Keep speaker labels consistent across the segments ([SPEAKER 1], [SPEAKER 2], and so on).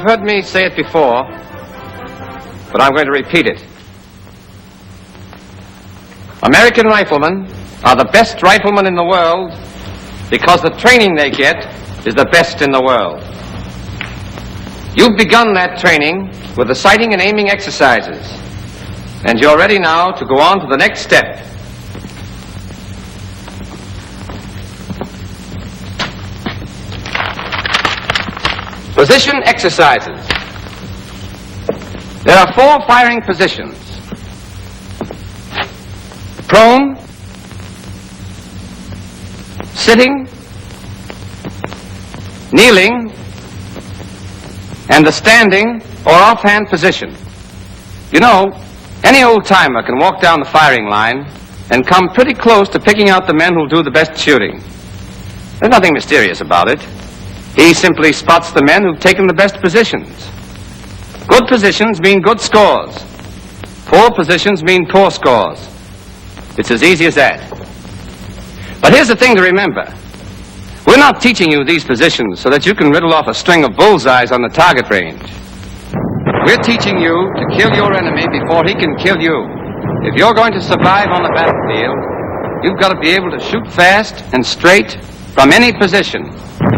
[SPEAKER 1] heard me say it before, but I'm going to repeat it. American riflemen are the best riflemen in the world because the training they get is the best in the world. You've begun that training with the sighting and aiming exercises, and you're ready now to go on to the next step. Position exercises. There are 4 firing positions. Prone, sitting, kneeling, and the standing or offhand position. You know, any old-timer can walk down the firing line and come pretty close to picking out the men who'll do the best shooting. There's nothing mysterious about it. He simply spots the men who've taken the best positions. Good positions mean good scores. Poor positions mean poor scores. It's as easy as that. But here's the thing to remember. We're not teaching you these positions so that you can riddle off a string of bullseyes on the target range. We're teaching you to kill your enemy before he can kill you. If you're going to survive on the battlefield, you've got to be able to shoot fast and straight from any position.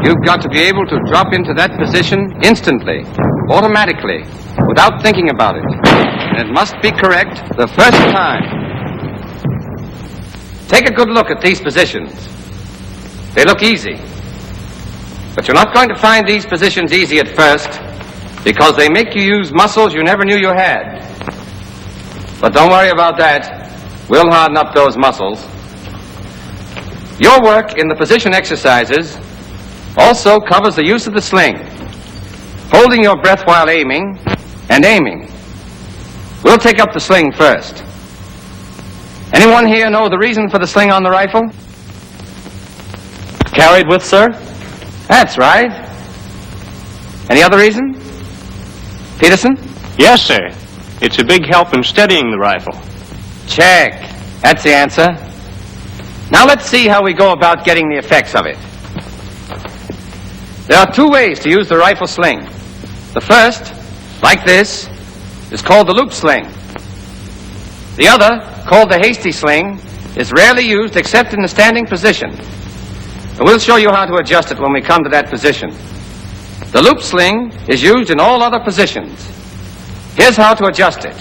[SPEAKER 1] You've got to be able to drop into that position instantly, automatically, without thinking about it. And it must be correct the first time. Take a good look at these positions. They look easy. But you're not going to find these positions easy at first because they make you use muscles you never knew you had. But don't worry about that. We'll harden up those muscles. Your work in the position exercises also covers the use of the sling, holding your breath while aiming, and aiming. We'll take up the sling first. Anyone here know the reason for the sling on the rifle?
[SPEAKER 2] Carried with, sir?
[SPEAKER 1] That's right. Any other reason? Peterson?
[SPEAKER 2] Yes, sir. It's a big help in steadying the rifle.
[SPEAKER 1] Check. That's the answer. Now let's see how we go about getting the effects of it. There are 2 ways to use the rifle sling. The first, like this, is called the loop sling. The other, called the hasty sling, is rarely used except in the standing position. And we'll show you how to adjust it when we come to that position. The loop sling is used in all other positions. Here's how to adjust it.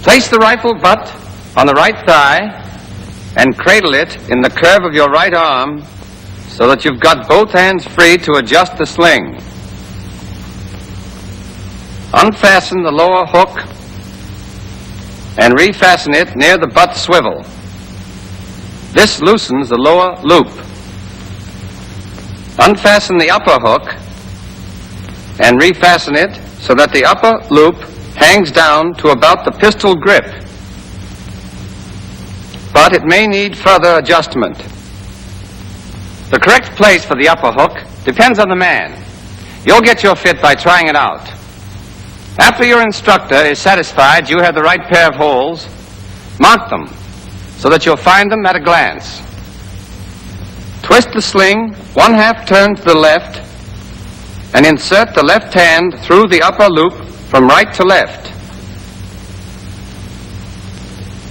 [SPEAKER 1] Place the rifle butt on the right thigh and cradle it in the curve of your right arm so that you've got both hands free to adjust the sling. Unfasten the lower hook and refasten it near the butt swivel. This loosens the lower loop. Unfasten the upper hook and refasten it so that the upper loop hangs down to about the pistol grip. But it may need further adjustment. The correct place for the upper hook depends on the man. You'll get your fit by trying it out. After your instructor is satisfied you have the right pair of holes, mark them so that you'll find them at a glance. Twist the sling 1/2 turn to the left and insert the left hand through the upper loop from right to left.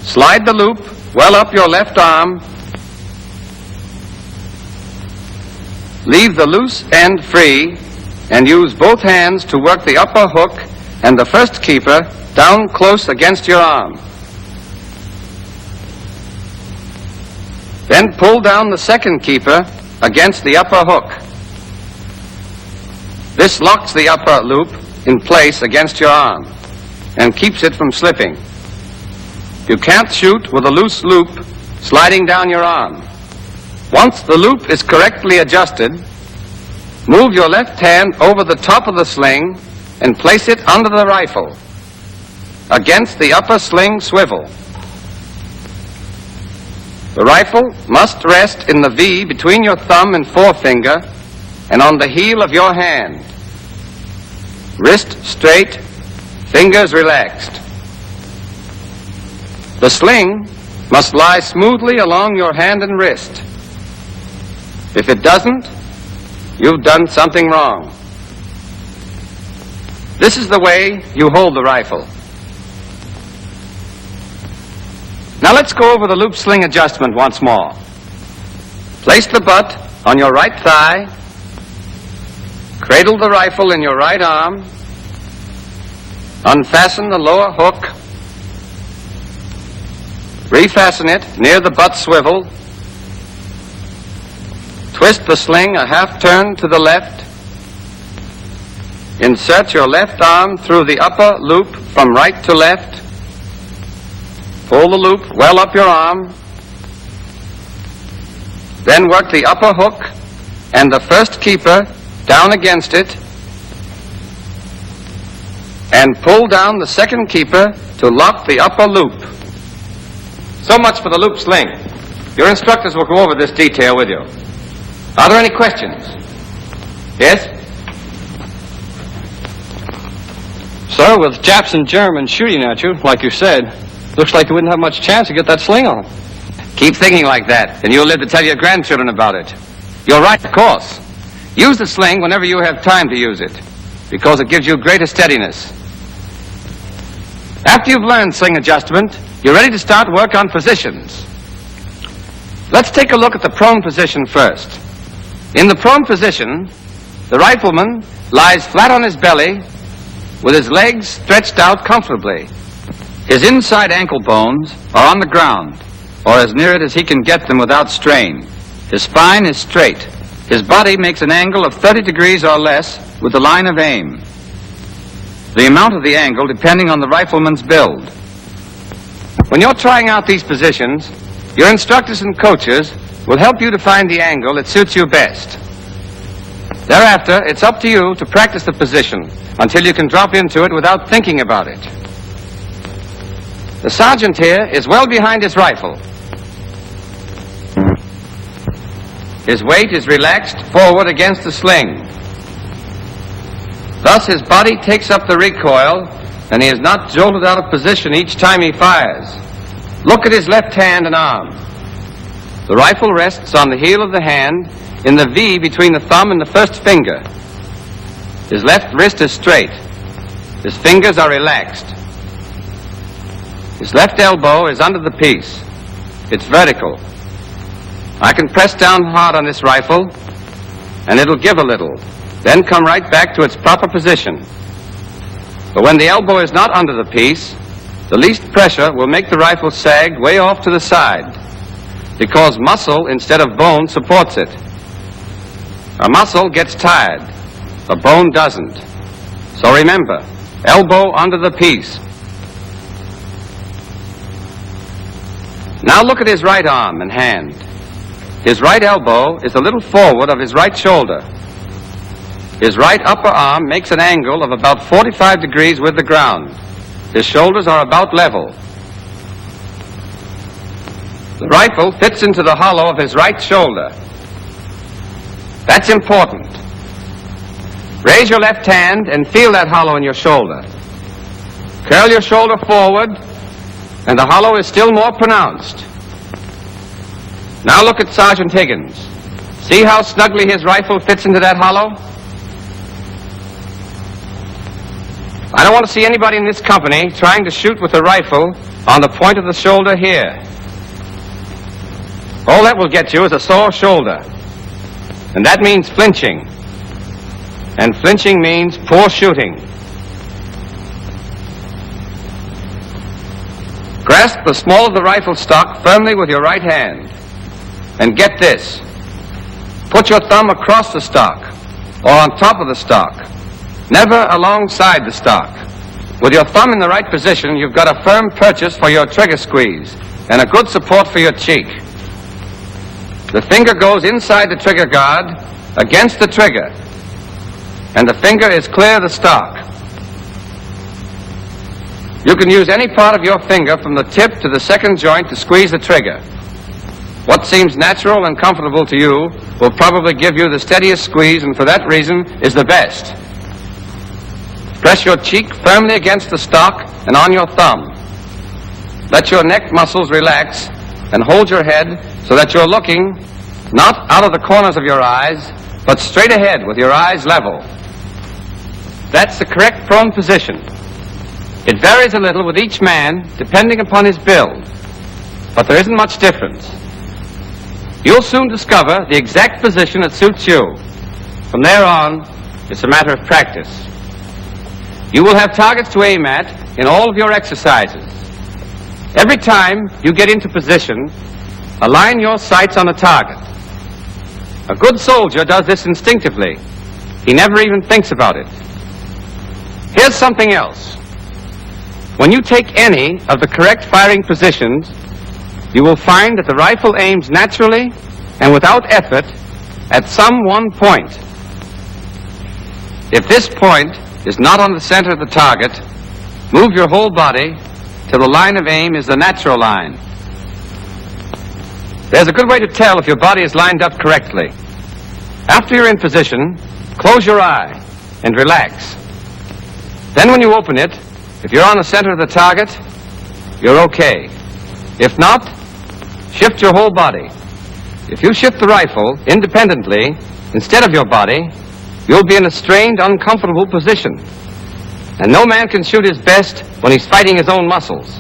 [SPEAKER 1] Slide the loop well up your left arm. Leave the loose end free and use both hands to work the upper hook and the first keeper down close against your arm. Then pull down the second keeper against the upper hook. This locks the upper loop in place against your arm and keeps it from slipping. You can't shoot with a loose loop sliding down your arm. Once the loop is correctly adjusted, move your left hand over the top of the sling and place it under the rifle, against the upper sling swivel. The rifle must rest in the V between your thumb and forefinger and on the heel of your hand. Wrist straight, fingers relaxed. The sling must lie smoothly along your hand and wrist. If it doesn't, you've done something wrong. This is the way you hold the rifle. Now let's go over the loop sling adjustment once more. Place the butt on your right thigh, cradle the rifle in your right arm, unfasten the lower hook, refasten it near the butt swivel, twist the sling a half turn to the left, insert your left arm through the upper loop from right to left, pull the loop well up your arm, then work the upper hook and the first keeper down against it, and pull down the second keeper to lock the upper loop. So much for the loop sling. Your instructors will go over this detail with you. Are there any questions? Yes?
[SPEAKER 3] Sir, with Japs and Germans shooting at you, like you said, looks like you wouldn't have much chance to get that sling on.
[SPEAKER 1] Keep thinking like that, and you'll live to tell your grandchildren about it. You're right, of course. Use the sling whenever you have time to use it, because it gives you greater steadiness. After you've learned sling adjustment, you're ready to start work on positions. Let's take a look at the prone position first. In the prone position, the rifleman lies flat on his belly with his legs stretched out comfortably. His inside ankle bones are on the ground, or as near it as he can get them without strain. His spine is straight. His body makes an angle of 30 degrees or less with the line of aim. The amount of the angle depending on the rifleman's build. When you're trying out these positions, your instructors and coaches will help you to find the angle that suits you best. Thereafter, it's up to you to practice the position until you can drop into it without thinking about it. The sergeant here is well behind his rifle. His weight is relaxed forward against the sling. Thus, his body takes up the recoil, and he is not jolted out of position each time he fires. Look at his left hand and arm. The rifle rests on the heel of the hand in the V between the thumb and the first finger. His left wrist is straight. His fingers are relaxed. His left elbow is under the piece. It's vertical. I can press down hard on this rifle, and it'll give a little, then come right back to its proper position. But when the elbow is not under the piece, the least pressure will make the rifle sag way off to the side, because muscle instead of bone supports it. A muscle gets tired, a bone doesn't. So remember, elbow under the piece. Now look at his right arm and hand. His right elbow is a little forward of his right shoulder. His right upper arm makes an angle of about 45 degrees with the ground. His shoulders are about level. The rifle fits into the hollow of his right shoulder. That's important. Raise your left hand and feel that hollow in your shoulder. Curl your shoulder forward, and the hollow is still more pronounced. Now look at Sergeant Higgins. See how snugly his rifle fits into that hollow? I don't want to see anybody in this company trying to shoot with a rifle on the point of the shoulder here. All that will get you is a sore shoulder. And that means flinching. And flinching means poor shooting. Grasp the small of the rifle stock firmly with your right hand. And get this. Put your thumb across the stock, or on top of the stock, never alongside the stock. With your thumb in the right position, you've got a firm purchase for your trigger squeeze, and a good support for your cheek. The finger goes inside the trigger guard, against the trigger, and the finger is clear of the stock. You can use any part of your finger from the tip to the second joint to squeeze the trigger. What seems natural and comfortable to you will probably give you the steadiest squeeze, and for that reason is the best. Press your cheek firmly against the stock and on your thumb. Let your neck muscles relax and hold your head so that you're looking not out of the corners of your eyes, but straight ahead with your eyes level. That's the correct prone position. It varies a little with each man, depending upon his build, but there isn't much difference. You'll soon discover the exact position that suits you. From there on, it's a matter of practice. You will have targets to aim at in all of your exercises. Every time you get into position, align your sights on a target. A good soldier does this instinctively. He never even thinks about it. Here's something else. When you take any of the correct firing positions, you will find that the rifle aims naturally and without effort at some one point. If this point is not on the center of the target, move your whole body till the line of aim is the natural line. There's a good way to tell if your body is lined up correctly. After you're in position, close your eye and relax. Then when you open it, if you're on the center of the target, you're okay. If not, shift your whole body. If you shift the rifle independently instead of your body, you'll be in a strained, uncomfortable position. And no man can shoot his best when he's fighting his own muscles.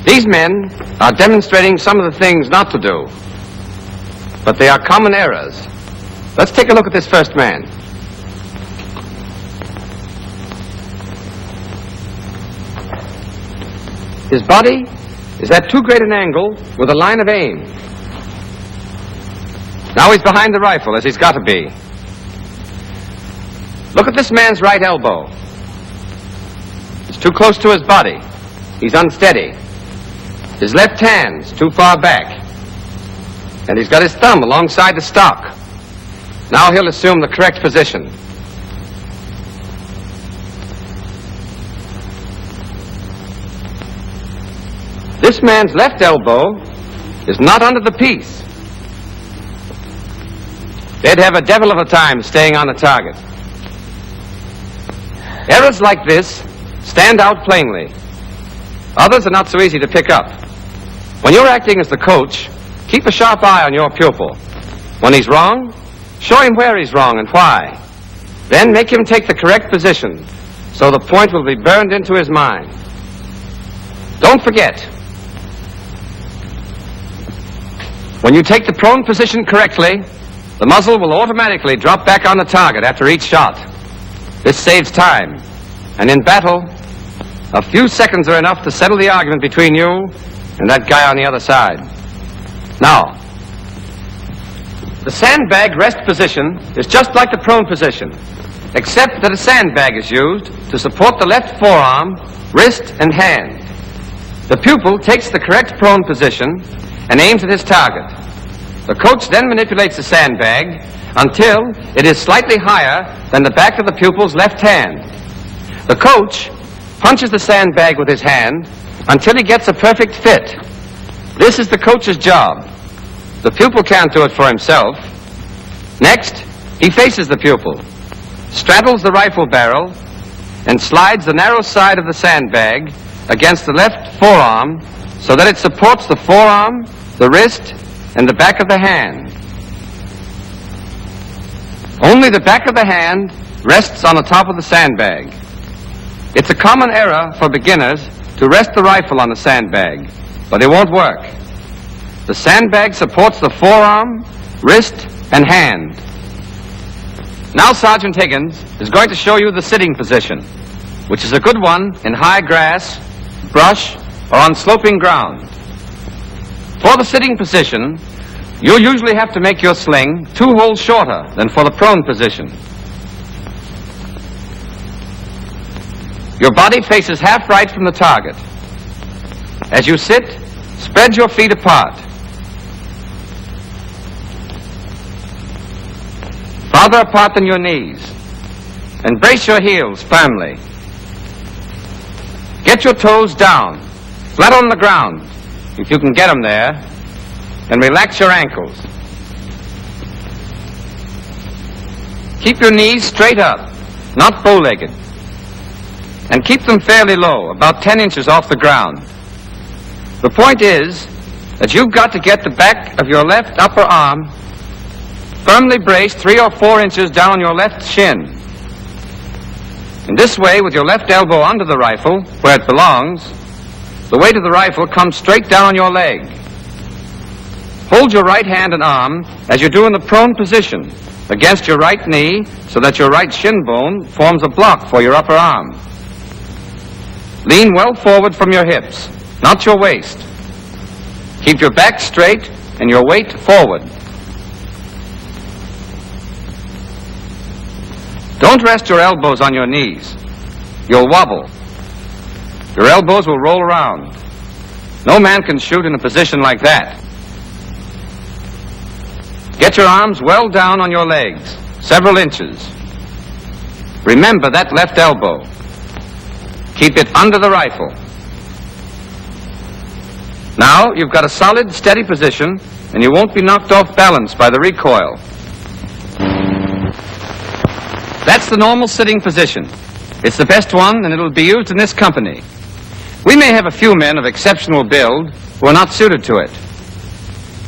[SPEAKER 1] These men are demonstrating some of the things not to do, but they are common errors. Let's take a look at this first man. His body is at too great an angle with a line of aim. Now he's behind the rifle, as he's got to be. Look at this man's right elbow. It's too close to his body. He's unsteady. His left hand's too far back. And he's got his thumb alongside the stock. Now he'll assume the correct position. This man's left elbow is not under the piece. They'd have a devil of a time staying on the target. Errors like this stand out plainly. Others are not so easy to pick up. When you're acting as the coach, keep a sharp eye on your pupil. When he's wrong, show him where he's wrong and why. Then make him take the correct position so the point will be burned into his mind. Don't forget, when you take the prone position correctly, the muzzle will automatically drop back on the target after each shot. This saves time, and in battle, a few seconds are enough to settle the argument between you and that guy on the other side. Now, the sandbag rest position is just like the prone position, except that a sandbag is used to support the left forearm, wrist, and hand. The pupil takes the correct prone position and aims at his target. The coach then manipulates the sandbag until it is slightly higher than the back of the pupil's left hand. The coach punches the sandbag with his hand until he gets a perfect fit. This is the coach's job. The pupil can't do it for himself. Next, he faces the pupil, straddles the rifle barrel, and slides the narrow side of the sandbag against the left forearm so that it supports the forearm, the wrist, and the back of the hand. Only the back of the hand rests on the top of the sandbag. It's a common error for beginners to rest the rifle on the sandbag, but it won't work. The sandbag supports the forearm, wrist, and hand. Now Sergeant Higgins is going to show you the sitting position, which is a good one in high grass, brush, or on sloping ground. For the sitting position, you'll usually have to make your sling 2 holes shorter than for the prone position. Your body faces half right from the target. As you sit, spread your feet apart. Farther apart than your knees. And brace your heels firmly. Get your toes down, flat on the ground, if you can get them there, and relax your ankles. Keep your knees straight up, not bow-legged. And keep them fairly low, about 10 inches off the ground. The point is that you've got to get the back of your left upper arm firmly braced 3 or 4 inches down on your left shin. In this way, with your left elbow under the rifle, where it belongs, the weight of the rifle comes straight down on your leg. Hold your right hand and arm as you do in the prone position against your right knee so that your right shin bone forms a block for your upper arm. Lean well forward from your hips, not your waist. Keep your back straight and your weight forward. Don't rest your elbows on your knees. You'll wobble. Your elbows will roll around. No man can shoot in a position like that. Get your arms well down on your legs, several inches. Remember that left elbow. Keep it under the rifle. Now you've got a solid, steady position, and you won't be knocked off balance by the recoil. That's the normal sitting position. It's the best one, and it'll be used in this company. We may have a few men of exceptional build who are not suited to it.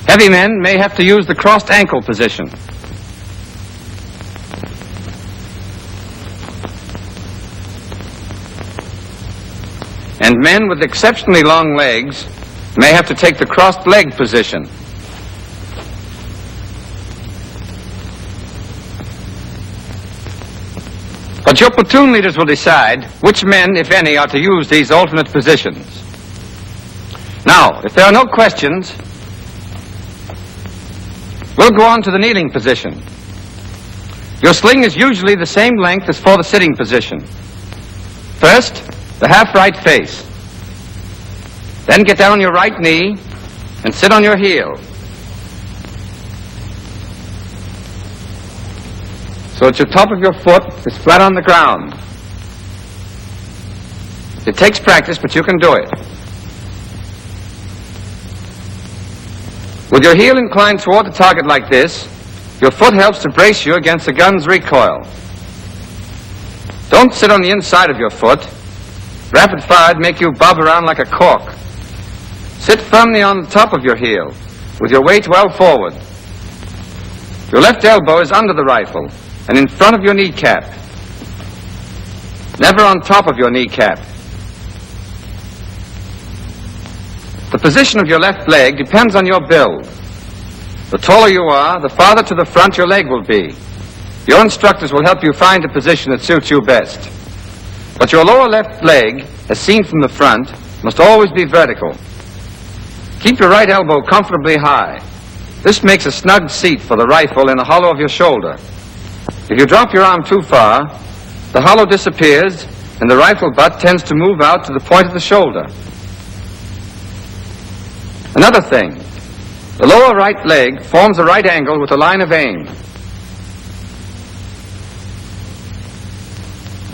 [SPEAKER 1] Heavy men may have to use the crossed ankle position. And men with exceptionally long legs may have to take the crossed leg position. But your platoon leaders will decide which men, if any, are to use these alternate positions. Now, if there are no questions, we'll go on to the kneeling position. Your sling is usually the same length as for the sitting position. First, the half right face. Then get down on your right knee and sit on your heel. So that your top of your foot is flat on the ground. It takes practice, but you can do it. With your heel inclined toward the target like this, your foot helps to brace you against the gun's recoil. Don't sit on the inside of your foot. Rapid fire'd make you bob around like a cork. Sit firmly on the top of your heel, with your weight well forward. Your left elbow is under the rifle and in front of your kneecap. Never on top of your kneecap. The position of your left leg depends on your build. The taller you are, the farther to the front your leg will be. Your instructors will help you find a position that suits you best. But your lower left leg, as seen from the front, must always be vertical. Keep your right elbow comfortably high. This makes a snug seat for the rifle in the hollow of your shoulder. If you drop your arm too far, the hollow disappears and the rifle butt tends to move out to the point of the shoulder. Another thing, the lower right leg forms a right angle with the line of aim.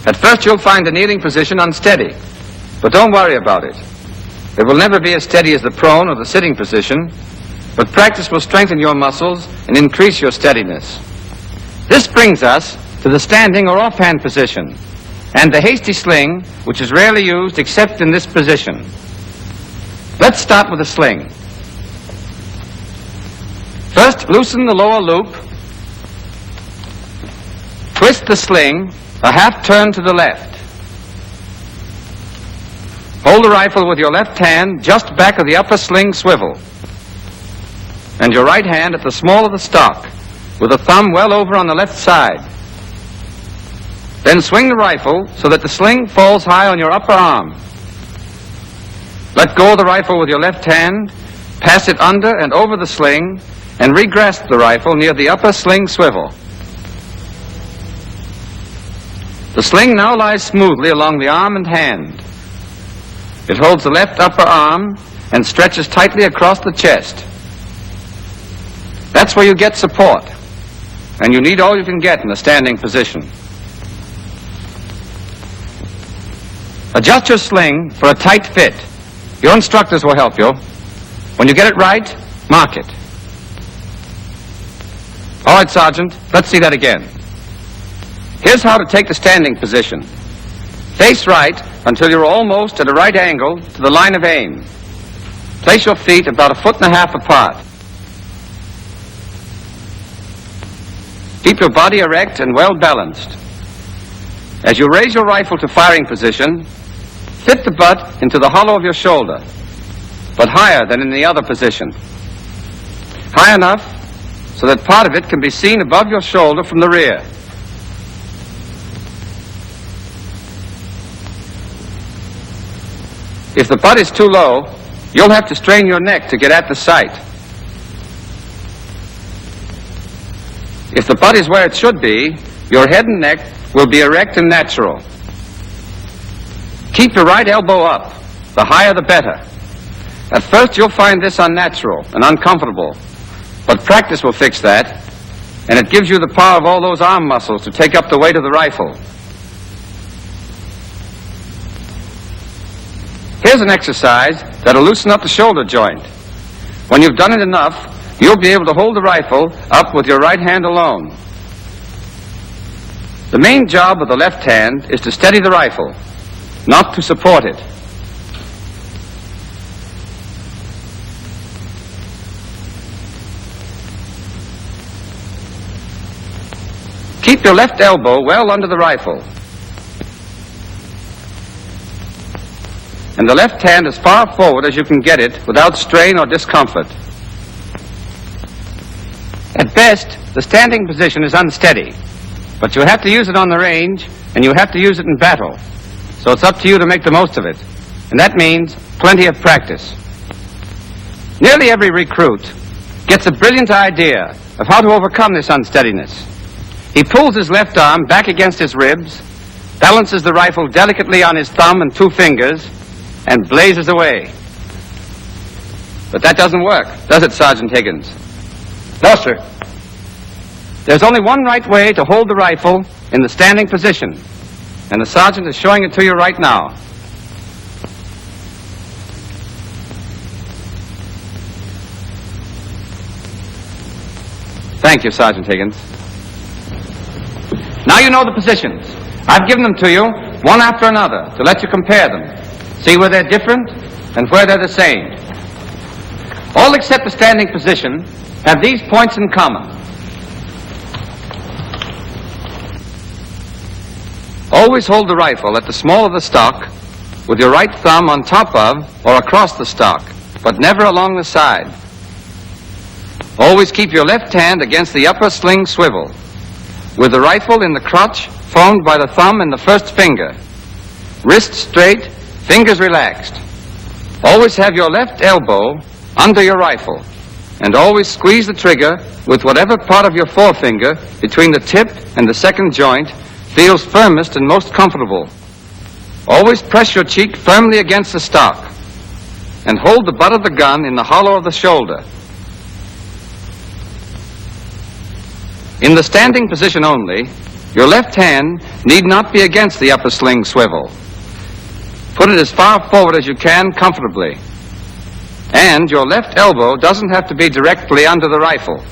[SPEAKER 1] At first you'll find the kneeling position unsteady, but don't worry about it. It will never be as steady as the prone or the sitting position, but practice will strengthen your muscles and increase your steadiness. This brings us to the standing or offhand position, and the hasty sling, which is rarely used except in this position. Let's start with the sling. First, loosen the lower loop. Twist the sling a half turn to the left. Hold the rifle with your left hand just back of the upper sling swivel, and your right hand at the small of the stock, with the thumb well over on the left side. Then swing the rifle so that the sling falls high on your upper arm. Let go of the rifle with your left hand, pass it under and over the sling, and re-grasp the rifle near the upper sling swivel. The sling now lies smoothly along the arm and hand. It holds the left upper arm and stretches tightly across the chest. That's where you get support, and you need all you can get in a standing position. Adjust your sling for a tight fit. Your instructors will help you. When you get it right, mark it. All right, Sergeant, let's see that again. Here's how to take the standing position. Face right until you're almost at a right angle to the line of aim. Place your feet about 1.5 feet apart. Keep your body erect and well balanced. As you raise your rifle to firing position, fit the butt into the hollow of your shoulder, but higher than in the other position. High enough so that part of it can be seen above your shoulder from the rear. If the butt is too low, you'll have to strain your neck to get at the sight. If the butt is where it should be, your head and neck will be erect and natural. Keep your right elbow up. The higher the better. At first you'll find this unnatural and uncomfortable, but practice will fix that, and it gives you the power of all those arm muscles to take up the weight of the rifle. Here's an exercise that'll loosen up the shoulder joint. When you've done it enough, you'll be able to hold the rifle up with your right hand alone. The main job of the left hand is to steady the rifle, not to support it. Keep your left elbow well under the rifle, and the left hand as far forward as you can get it without strain or discomfort. At best, the standing position is unsteady, but you have to use it on the range, and you have to use it in battle. So it's up to you to make the most of it, and that means plenty of practice. Nearly every recruit gets a brilliant idea of how to overcome this unsteadiness. He pulls his left arm back against his ribs, balances the rifle delicately on his thumb and 2 fingers, and blazes away. But that doesn't work, does it, Sergeant Higgins?
[SPEAKER 3] No, sir.
[SPEAKER 1] There's only one right way to hold the rifle in the standing position, and the sergeant is showing it to you right now. Thank you, Sergeant Higgins. Now you know the positions. I've given them to you, one after another, to let you compare them. See where they're different and where they're the same. All except the standing position have these points in common. Always hold the rifle at the small of the stock with your right thumb on top of or across the stock, but never along the side. Always keep your left hand against the upper sling swivel, with the rifle in the crotch formed by the thumb and the first finger. Wrist straight, fingers relaxed. Always have your left elbow under your rifle, and always squeeze the trigger with whatever part of your forefinger between the tip and the second joint feels firmest and most comfortable. Always press your cheek firmly against the stock, and hold the butt of the gun in the hollow of the shoulder. In the standing position only, your left hand need not be against the upper sling swivel. Put it as far forward as you can comfortably. And your left elbow doesn't have to be directly under the rifle.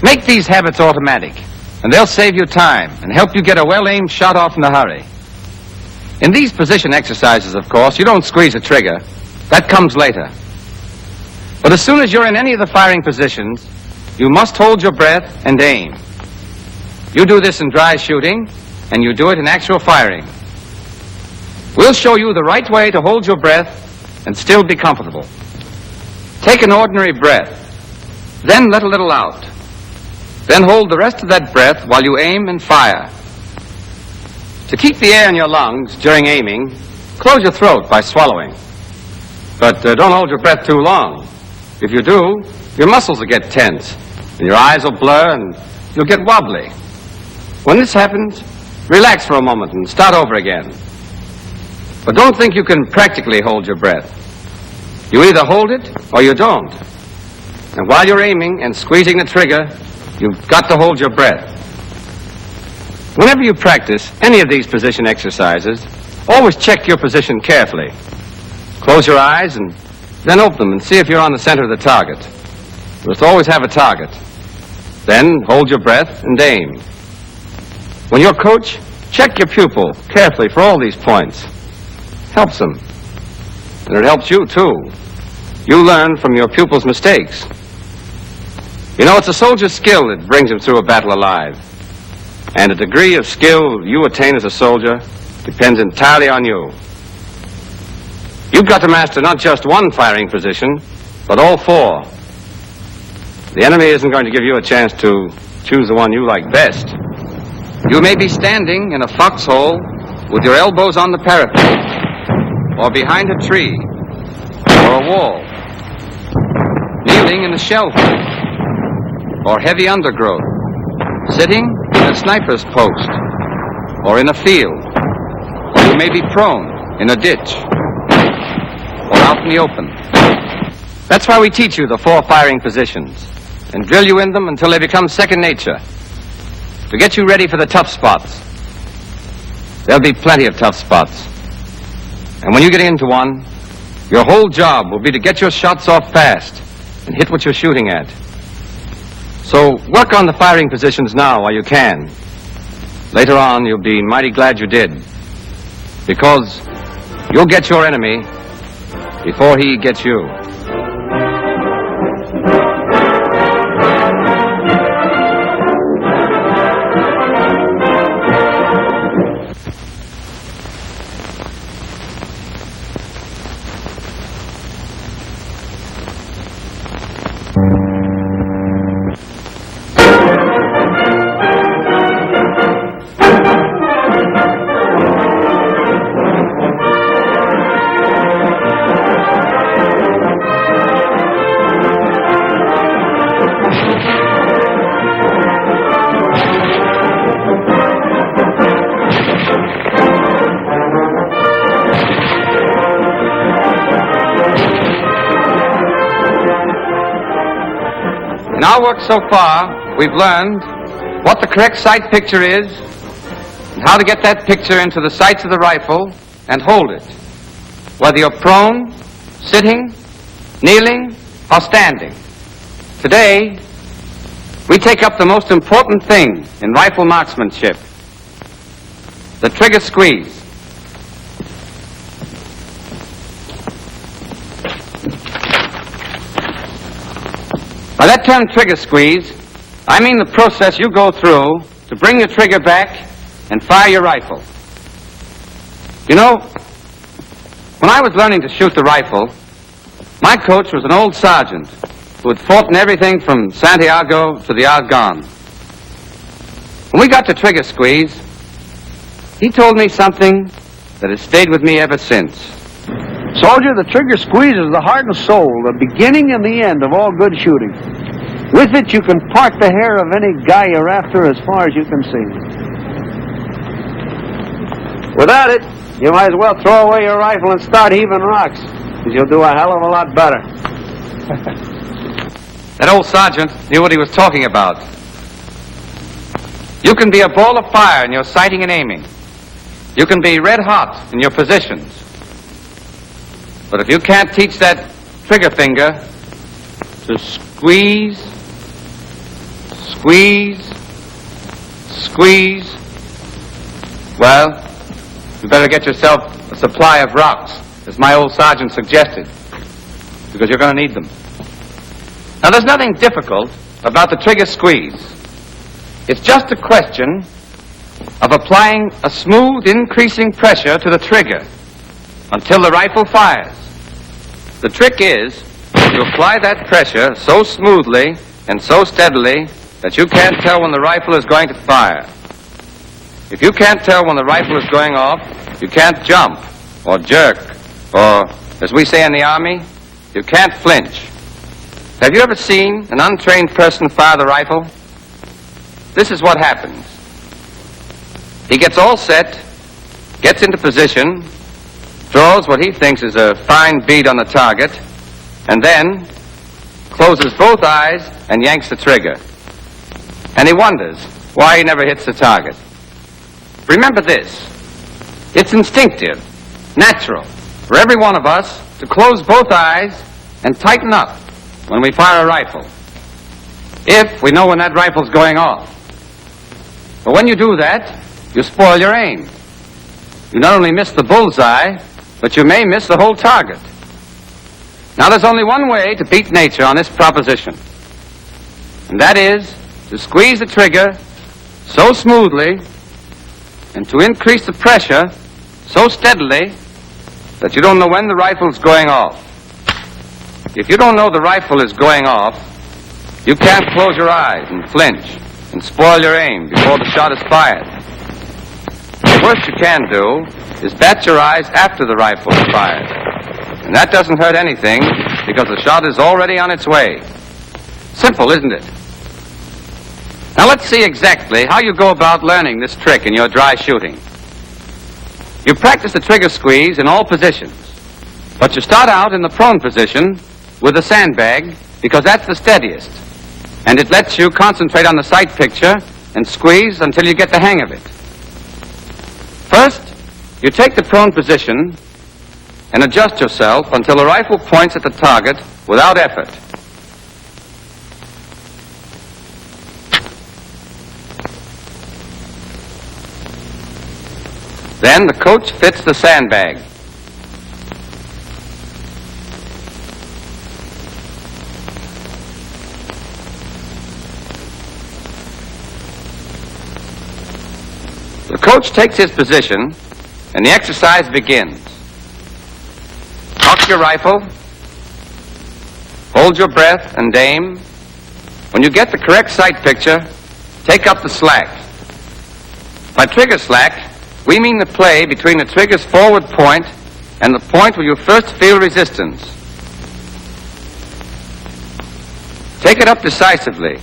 [SPEAKER 1] Make these habits automatic, and they'll save you time and help you get a well-aimed shot off in a hurry. In these position exercises, of course, you don't squeeze a trigger. That comes later. But as soon as you're in any of the firing positions, you must hold your breath and aim. You do this in dry shooting, and you do it in actual firing. We'll show you the right way to hold your breath and still be comfortable. Take an ordinary breath, then let a little out. Then hold the rest of that breath while you aim and fire. To keep the air in your lungs during aiming, close your throat by swallowing. But don't hold your breath too long. If you do, your muscles will get tense, and your eyes will blur, and you'll get wobbly. When this happens, relax for a moment and start over again. But don't think you can practically hold your breath. You either hold it or you don't. And while you're aiming and squeezing the trigger, you've got to hold your breath. Whenever you practice any of these position exercises, always check your position carefully. Close your eyes and then open them and see if you're on the center of the target. You must always have a target. Then hold your breath and aim. When you're coach, check your pupil carefully for all these points. Helps them. And it helps you, too. You learn from your pupil's mistakes. You know, it's a soldier's skill that brings him through a battle alive. And the degree of skill you attain as a soldier depends entirely on you. You've got to master not just one firing position, but all four. The enemy isn't going to give you a chance to choose the one you like best. You may be standing in a foxhole with your elbows on the parapet, or behind a tree, or a wall, kneeling in a shell hole, or heavy undergrowth, sitting in a sniper's post, or in a field, or you may be prone in a ditch, or out in the open. That's why we teach you the four firing positions and drill you in them until they become second nature, to get you ready for the tough spots. There'll be plenty of tough spots. And when you get into one, your whole job will be to get your shots off fast and hit what you're shooting at. So work on the firing positions now while you can. Later on, you'll be mighty glad you did, because you'll get your enemy before he gets you. In our work so far, we've learned what the correct sight picture is and how to get that picture into the sights of the rifle and hold it, whether you're prone, sitting, kneeling, or standing. Today, we take up the most important thing in rifle marksmanship, the trigger squeeze. By that term trigger squeeze, I mean the process you go through to bring your trigger back and fire your rifle. You know, when I was learning to shoot the rifle, my coach was an old sergeant who had fought in everything from Santiago to the Argonne. When we got to trigger squeeze, he told me something that has stayed with me ever since.
[SPEAKER 4] Soldier, the trigger squeeze is the heart and soul, the beginning and the end of all good shooting. With it, you can part the hair of any guy you're after as far as you can see. Without it, you might as well throw away your rifle and start heaving rocks, because you'll do a hell of a lot better.
[SPEAKER 1] That old sergeant knew what he was talking about. You can be a ball of fire in your sighting and aiming. You can be red hot in your positions. But if you can't teach that trigger finger to squeeze, squeeze, squeeze, well, you better get yourself a supply of rocks, as my old sergeant suggested, because you're going to need them. Now, there's nothing difficult about the trigger squeeze. It's just a question of applying a smooth, increasing pressure to the trigger until the rifle fires. The trick is to apply that pressure so smoothly and so steadily that you can't tell when the rifle is going to fire. If you can't tell when the rifle is going off, you can't jump or jerk, or, as we say in the Army, you can't flinch. Have you ever seen an untrained person fire the rifle? This is what happens. He gets all set, gets into position, draws what he thinks is a fine bead on the target, and then closes both eyes and yanks the trigger. And he wonders why he never hits the target. Remember this. It's instinctive, natural, for every one of us to close both eyes and tighten up when we fire a rifle, if we know when that rifle's going off. But when you do that, you spoil your aim. You not only miss the bullseye, but you may miss the whole target. Now, there's only one way to beat nature on this proposition. And that is to squeeze the trigger so smoothly and to increase the pressure so steadily that you don't know when the rifle's going off. If you don't know the rifle is going off, you can't close your eyes and flinch and spoil your aim before the shot is fired. The worst you can do is bat your eyes after the rifle is fired. And that doesn't hurt anything because the shot is already on its way. Simple, isn't it? Now let's see exactly how you go about learning this trick in your dry shooting. You practice the trigger squeeze in all positions, but you start out in the prone position with the sandbag because that's the steadiest, and it lets you concentrate on the sight picture and squeeze until you get the hang of it. First, you take the prone position and adjust yourself until the rifle points at the target without effort. Then the coach fits the sandbag. The coach takes his position, and the exercise begins. Cock your rifle, hold your breath and aim. When you get the correct sight picture, take up the slack. By trigger slack, we mean the play between the trigger's forward point and the point where you first feel resistance. Take it up decisively.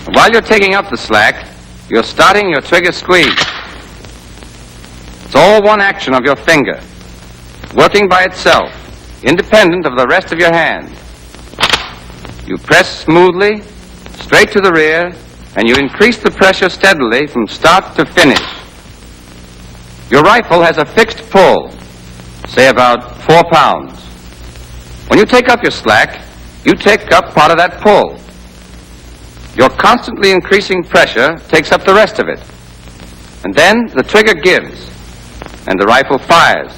[SPEAKER 1] And while you're taking up the slack, you're starting your trigger squeeze. It's all one action of your finger, working by itself, independent of the rest of your hand. You press smoothly, straight to the rear, and you increase the pressure steadily from start to finish. Your rifle has a fixed pull, say about 4 pounds. When you take up your slack, you take up part of that pull. Your constantly increasing pressure takes up the rest of it. And then the trigger gives, and the rifle fires.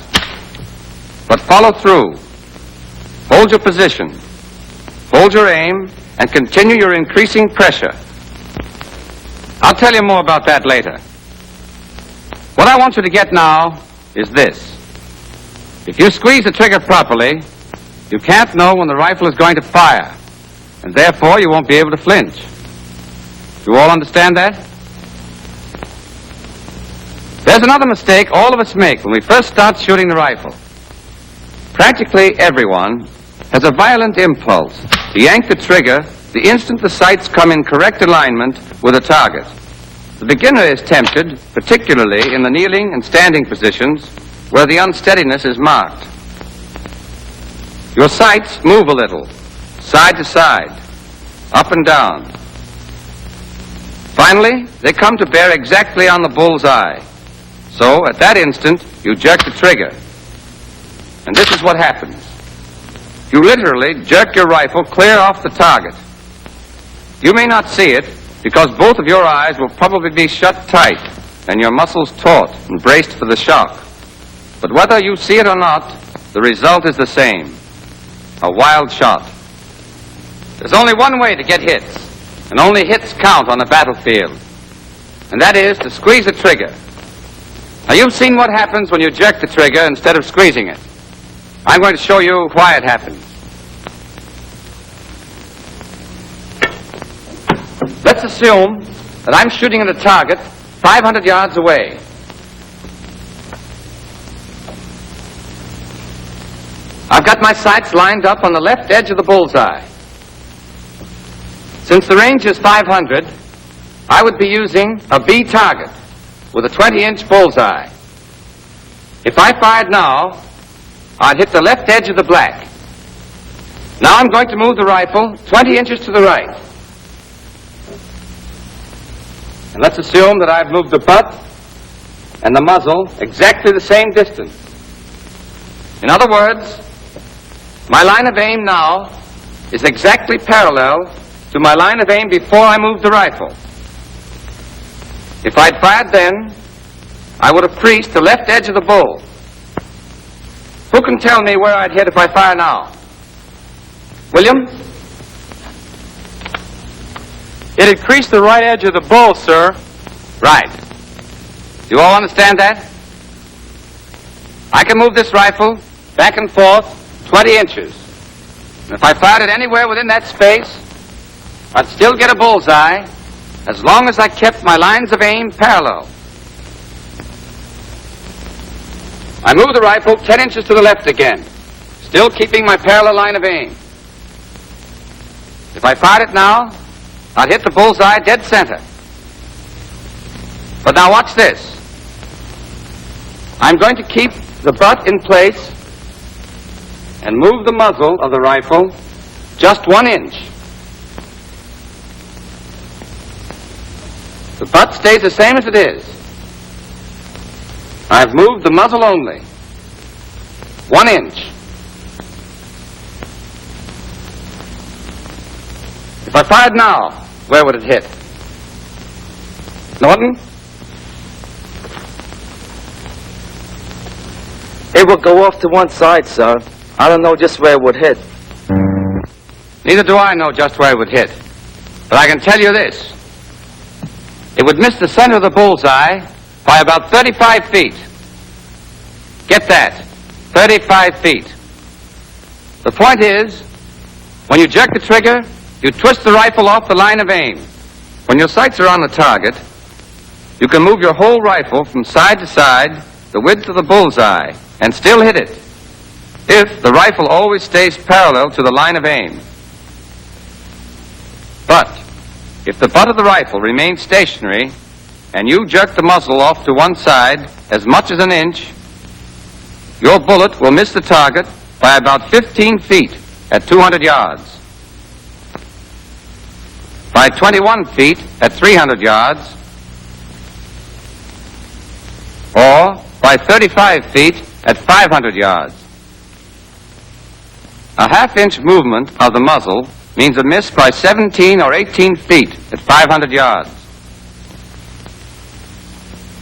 [SPEAKER 1] But follow through. Hold your position. Hold your aim, and continue your increasing pressure. I'll tell you more about that later. What I want you to get now is this. If you squeeze the trigger properly, you can't know when the rifle is going to fire, and therefore you won't be able to flinch. You all understand that? There's another mistake all of us make when we first start shooting the rifle. Practically everyone has a violent impulse to yank the trigger the instant the sights come in correct alignment with the target. The beginner is tempted, particularly in the kneeling and standing positions where the unsteadiness is marked. Your sights move a little, side to side, up and down. Finally, they come to bear exactly on the bull's eye. So, at that instant, you jerk the trigger. And this is what happens. You literally jerk your rifle clear off the target. You may not see it, because both of your eyes will probably be shut tight and your muscles taut and braced for the shock. But whether you see it or not, the result is the same. A wild shot. There's only one way to get hits, and only hits count on the battlefield. And that is to squeeze the trigger. Now, you've seen what happens when you jerk the trigger instead of squeezing it. I'm going to show you why it happens. Let's assume that I'm shooting at a target 500 yards away. I've got my sights lined up on the left edge of the bullseye. Since the range is 500, I would be using a B target with a 20-inch bullseye. If I fired now, I'd hit the left edge of the black. Now I'm going to move the rifle 20 inches to the right. And let's assume that I've moved the butt and the muzzle exactly the same distance. In other words, my line of aim now is exactly parallel to my line of aim before I moved the rifle. If I'd fired then, I would have creased the left edge of the bull. Who can tell me where I'd hit if I fire now? William?
[SPEAKER 2] It increased the right edge of the bull, sir.
[SPEAKER 1] Right. Do you all understand that? I can move this rifle back and forth 20 inches. And if I fired it anywhere within that space, I'd still get a bullseye as long as I kept my lines of aim parallel. I move the rifle 10 inches to the left again, still keeping my parallel line of aim. If I fired it now, I'd hit the bullseye dead center. But now watch this. I'm going to keep the butt in place and move the muzzle of the rifle just 1 inch. The butt stays the same as it is. I've moved the muzzle only 1 inch. If I fired now, where would it hit? Norton?
[SPEAKER 5] It would go off to one side, sir. I don't know just where it would hit.
[SPEAKER 1] Neither do I know just where it would hit. But I can tell you this. It would miss the center of the bullseye by about 35 feet. Get that. 35 feet. The point is, when you jerk the trigger, you twist the rifle off the line of aim. When your sights are on the target, you can move your whole rifle from side to side, the width of the bullseye, and still hit it, if the rifle always stays parallel to the line of aim. But if the butt of the rifle remains stationary and you jerk the muzzle off to one side as much as an inch, your bullet will miss the target by about 15 feet at 200 yards, by 21 feet at 300 yards, or by 35 feet at 500 yards. A half-inch movement of the muzzle means a miss by 17 or 18 feet at 500 yards.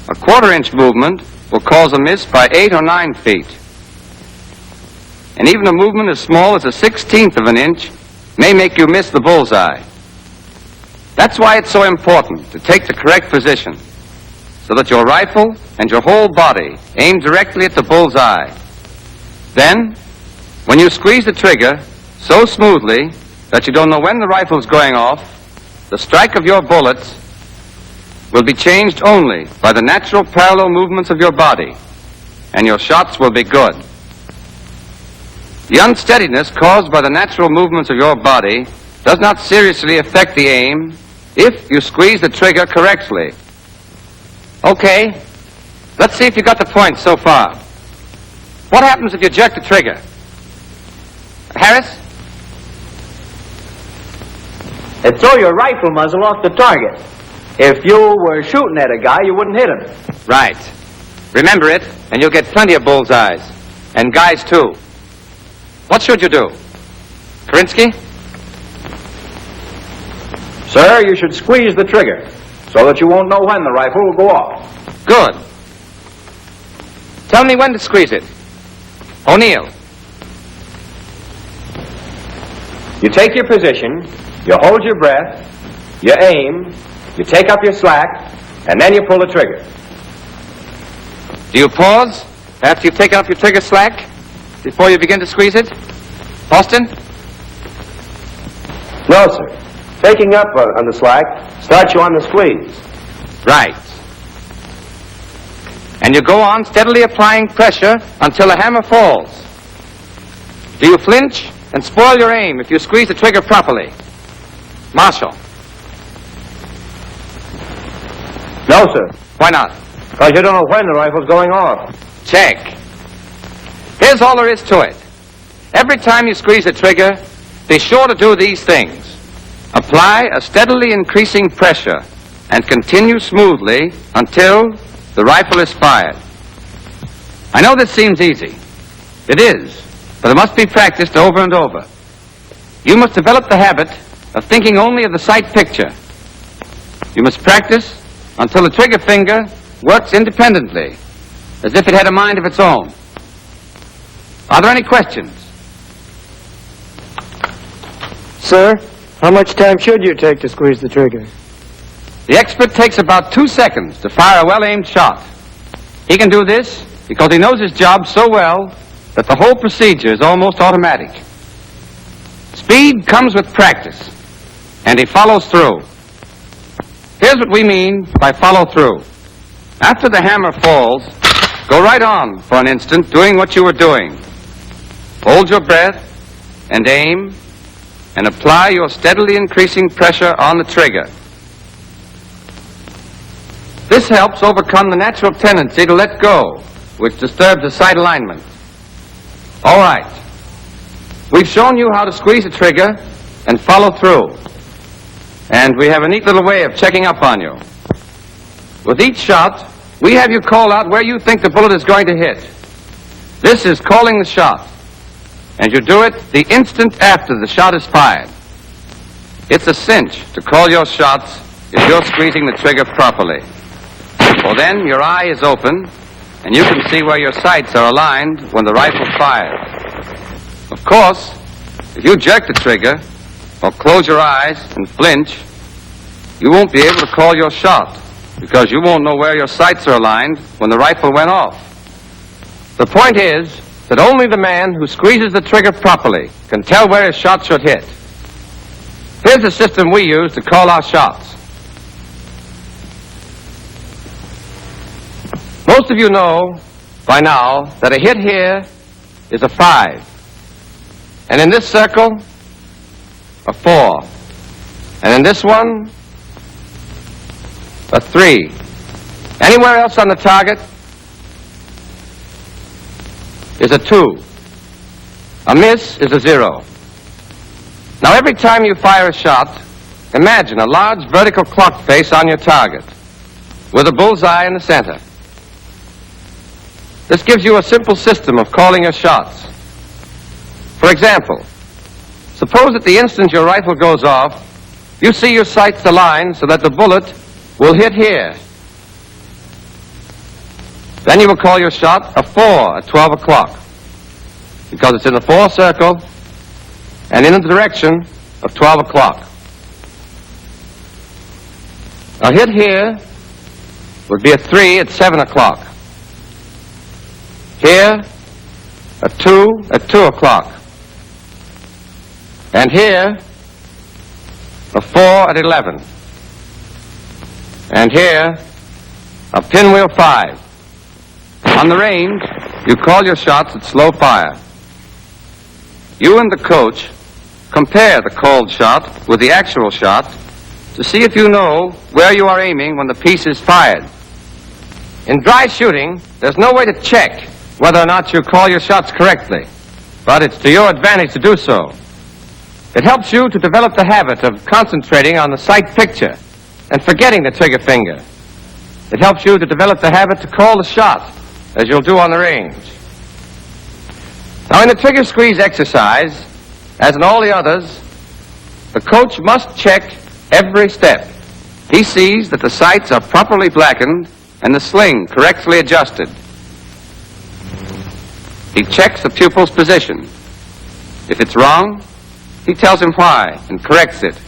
[SPEAKER 1] A quarter-inch movement will cause a miss by 8 or 9 feet. And even a movement as small as a 16th of an inch may make you miss the bullseye. That's why it's so important to take the correct position, so that your rifle and your whole body aim directly at the bullseye. Then, when you squeeze the trigger so smoothly that you don't know when the rifle's going off, the strike of your bullets will be changed only by the natural parallel movements of your body, and your shots will be good. The unsteadiness caused by the natural movements of your body does not seriously affect the aim if you squeeze the trigger correctly. Okay, let's see if you got the point so far. What happens if you jerk the trigger? Harris?
[SPEAKER 6] It'd throw your rifle muzzle off the target. If you were shooting at a guy, you wouldn't hit him.
[SPEAKER 1] Right. Remember it, and you'll get plenty of bullseyes. And guys, too. What should you do? Kerensky?
[SPEAKER 6] Sir, you should squeeze the trigger so that you won't know when the rifle will go off.
[SPEAKER 1] Good. Tell me when to squeeze it. O'Neill.
[SPEAKER 6] You take your position, you hold your breath, you aim, you take up your slack, and then you pull the trigger.
[SPEAKER 1] Do you pause after you've taken up your trigger slack before you begin to squeeze it? Austin?
[SPEAKER 6] No, sir. Taking up on the slack starts you on the squeeze.
[SPEAKER 1] Right. And you go on steadily applying pressure until the hammer falls. Do you flinch and spoil your aim if you squeeze the trigger properly? Marshall?
[SPEAKER 6] No, sir.
[SPEAKER 1] Why not?
[SPEAKER 6] Because you don't know when the rifle's going off.
[SPEAKER 1] Check. Here's all there is to it. Every time you squeeze the trigger, be sure to do these things. Apply a steadily increasing pressure and continue smoothly until the rifle is fired. I know this seems easy. It is, but it must be practiced over and over. You must develop the habit of thinking only of the sight picture. You must practice until the trigger finger works independently, as if it had a mind of its own. Are there any questions?
[SPEAKER 5] Sir,
[SPEAKER 7] How much time should you take to squeeze the trigger?
[SPEAKER 1] The expert takes about 2 seconds to fire a well-aimed shot. He can do this because he knows his job so well that the whole procedure is almost automatic. Speed comes with practice, and he follows through. Here's what we mean by follow through. After the hammer falls, go right on for an instant doing what you were doing. Hold your breath and aim and apply your steadily increasing pressure on the trigger. This helps overcome the natural tendency to let go, which disturbs the sight alignment. All right. We've shown you how to squeeze the trigger and follow through. And we have a neat little way of checking up on you. With each shot, we have you call out where you think the bullet is going to hit. This is calling the shot. And you do it the instant after the shot is fired. It's a cinch to call your shots if you're squeezing the trigger properly. For then your eye is open, and you can see where your sights are aligned when the rifle fires. Of course, if you jerk the trigger, or close your eyes and flinch, you won't be able to call your shot, because you won't know where your sights are aligned when the rifle went off. The point is that only the man who squeezes the trigger properly can tell where his shot should hit. Here's the system we use to call our shots. Most of you know by now that a hit here is a 5. And in this circle, a 4. And in this one, a 3. Anywhere else on the target is a 2. A miss is a 0. Now every time you fire a shot, imagine a large vertical clock face on your target with a bullseye in the center. This gives you a simple system of calling your shots. For example, suppose at the instant your rifle goes off, you see your sights aligned so that the bullet will hit here. Then you will call your shot a 4 at 12 o'clock, because it's in the 4 circle and in the direction of 12 o'clock. A hit here would be a 3 at 7 o'clock. Here, a 2 at 2 o'clock. And here, a 4 at 11. And here, a pinwheel 5. On the range, you call your shots at slow fire. You and the coach compare the called shot with the actual shot to see if you know where you are aiming when the piece is fired. In dry shooting, there's no way to check whether or not you call your shots correctly, but it's to your advantage to do so. It helps you to develop the habit of concentrating on the sight picture and forgetting the trigger finger. It helps you to develop the habit to call the shot, as you'll do on the range. Now, in the trigger squeeze exercise, as in all the others, the coach must check every step. He sees that the sights are properly blackened and the sling correctly adjusted. He checks the pupil's position. If it's wrong, he tells him why and corrects it.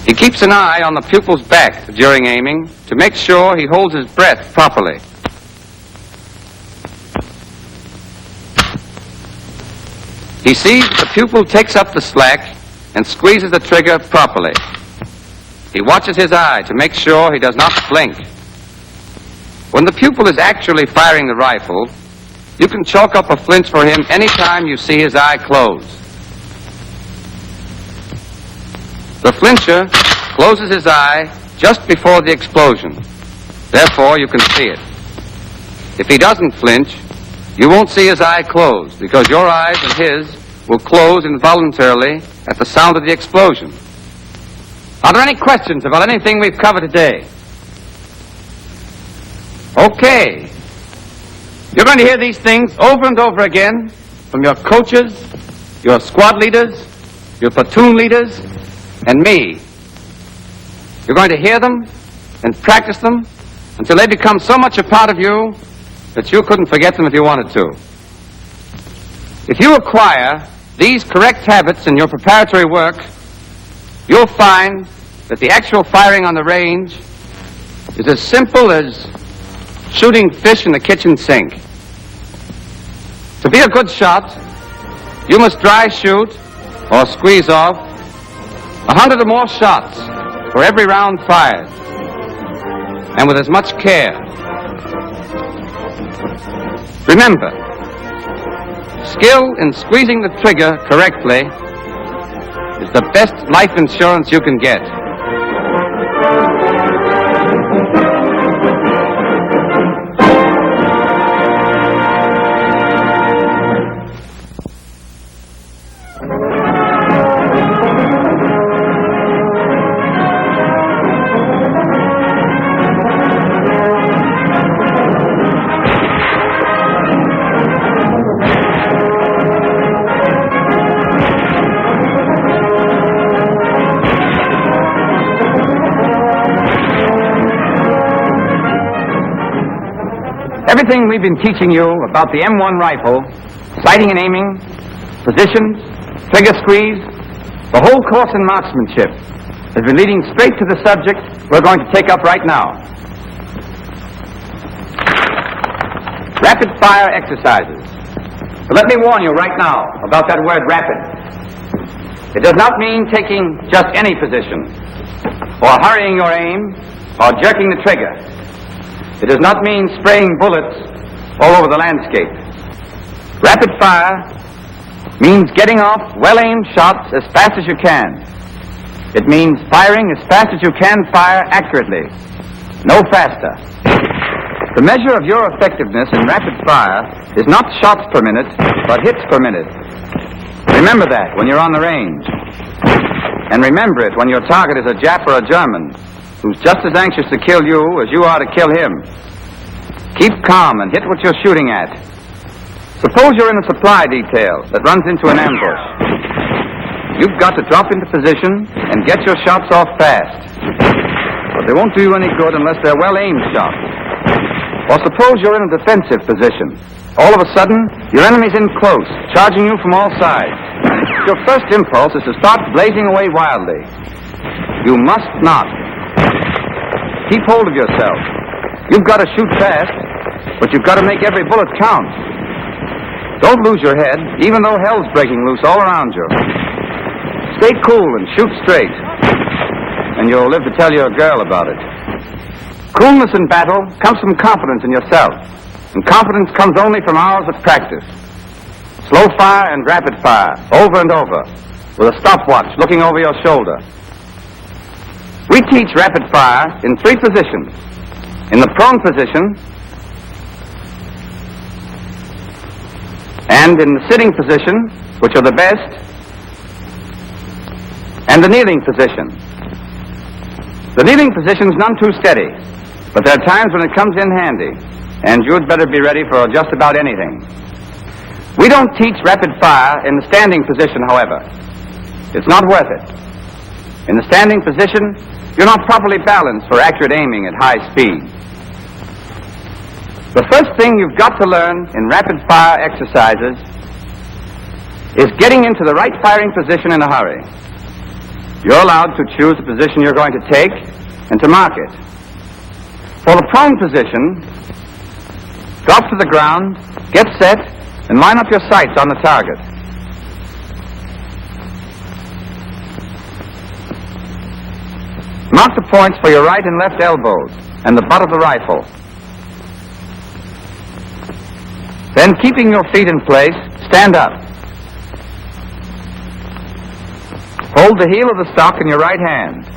[SPEAKER 1] He keeps an eye on the pupil's back during aiming to make sure he holds his breath properly. He sees the pupil takes up the slack and squeezes the trigger properly. He watches his eye to make sure he does not blink. When the pupil is actually firing the rifle, you can chalk up a flinch for him any time you see his eye close. The flincher closes his eye just before the explosion. Therefore, you can see it. If he doesn't flinch, you won't see his eye close, because your eyes and his will close involuntarily at the sound of the explosion. Are there any questions about anything we've covered today? Okay. You're going to hear these things over and over again from your coaches, your squad leaders, your platoon leaders, and me. You're going to hear them and practice them until they become so much a part of you that you couldn't forget them if you wanted to. If you acquire these correct habits in your preparatory work, you'll find that the actual firing on the range is as simple as shooting fish in the kitchen sink. To be a good shot, you must dry shoot or squeeze off 100 or more shots for every round fired, and with as much care. Remember, skill in squeezing the trigger correctly is the best life insurance you can get. Everything we've been teaching you about the M1 rifle, sighting and aiming, positions, trigger squeeze, the whole course in marksmanship has been leading straight to the subject we're going to take up right now. Rapid fire exercises. But let me warn you right now about that word rapid. It does not mean taking just any position, or hurrying your aim, or jerking the trigger. It does not mean spraying bullets all over the landscape. Rapid fire means getting off well-aimed shots as fast as you can. It means firing as fast as you can fire accurately, no faster. The measure of your effectiveness in rapid fire is not shots per minute, but hits per minute. Remember that when you're on the range. And remember it when your target is a Jap or a German, who's just as anxious to kill you as you are to kill him. Keep calm and hit what you're shooting at. Suppose you're in a supply detail that runs into an ambush. You've got to drop into position and get your shots off fast. But they won't do you any good unless they're well-aimed shots. Or suppose you're in a defensive position. All of a sudden, your enemy's in close, charging you from all sides. Your first impulse is to start blazing away wildly. You must not. Keep hold of yourself. You've got to shoot fast, but you've got to make every bullet count. Don't lose your head, even though hell's breaking loose all around you. Stay cool and shoot straight, and you'll live to tell your girl about it. Coolness in battle comes from confidence in yourself, and confidence comes only from hours of practice. Slow fire and rapid fire, over and over, with a stopwatch looking over your shoulder. We teach rapid fire in 3 positions. In the prone position, and in the sitting position, which are the best, and the kneeling position. The kneeling position's none too steady, but there are times when it comes in handy, and you'd better be ready for just about anything. We don't teach rapid fire in the standing position, however. It's not worth it. In the standing position, you're not properly balanced for accurate aiming at high speed. The first thing you've got to learn in rapid fire exercises is getting into the right firing position in a hurry. You're allowed to choose the position you're going to take and to mark it. For the prone position, drop to the ground, get set, and line up your sights on the target. Mark the points for your right and left elbows and the butt of the rifle. Then, keeping your feet in place, stand up. Hold the heel of the stock in your right hand.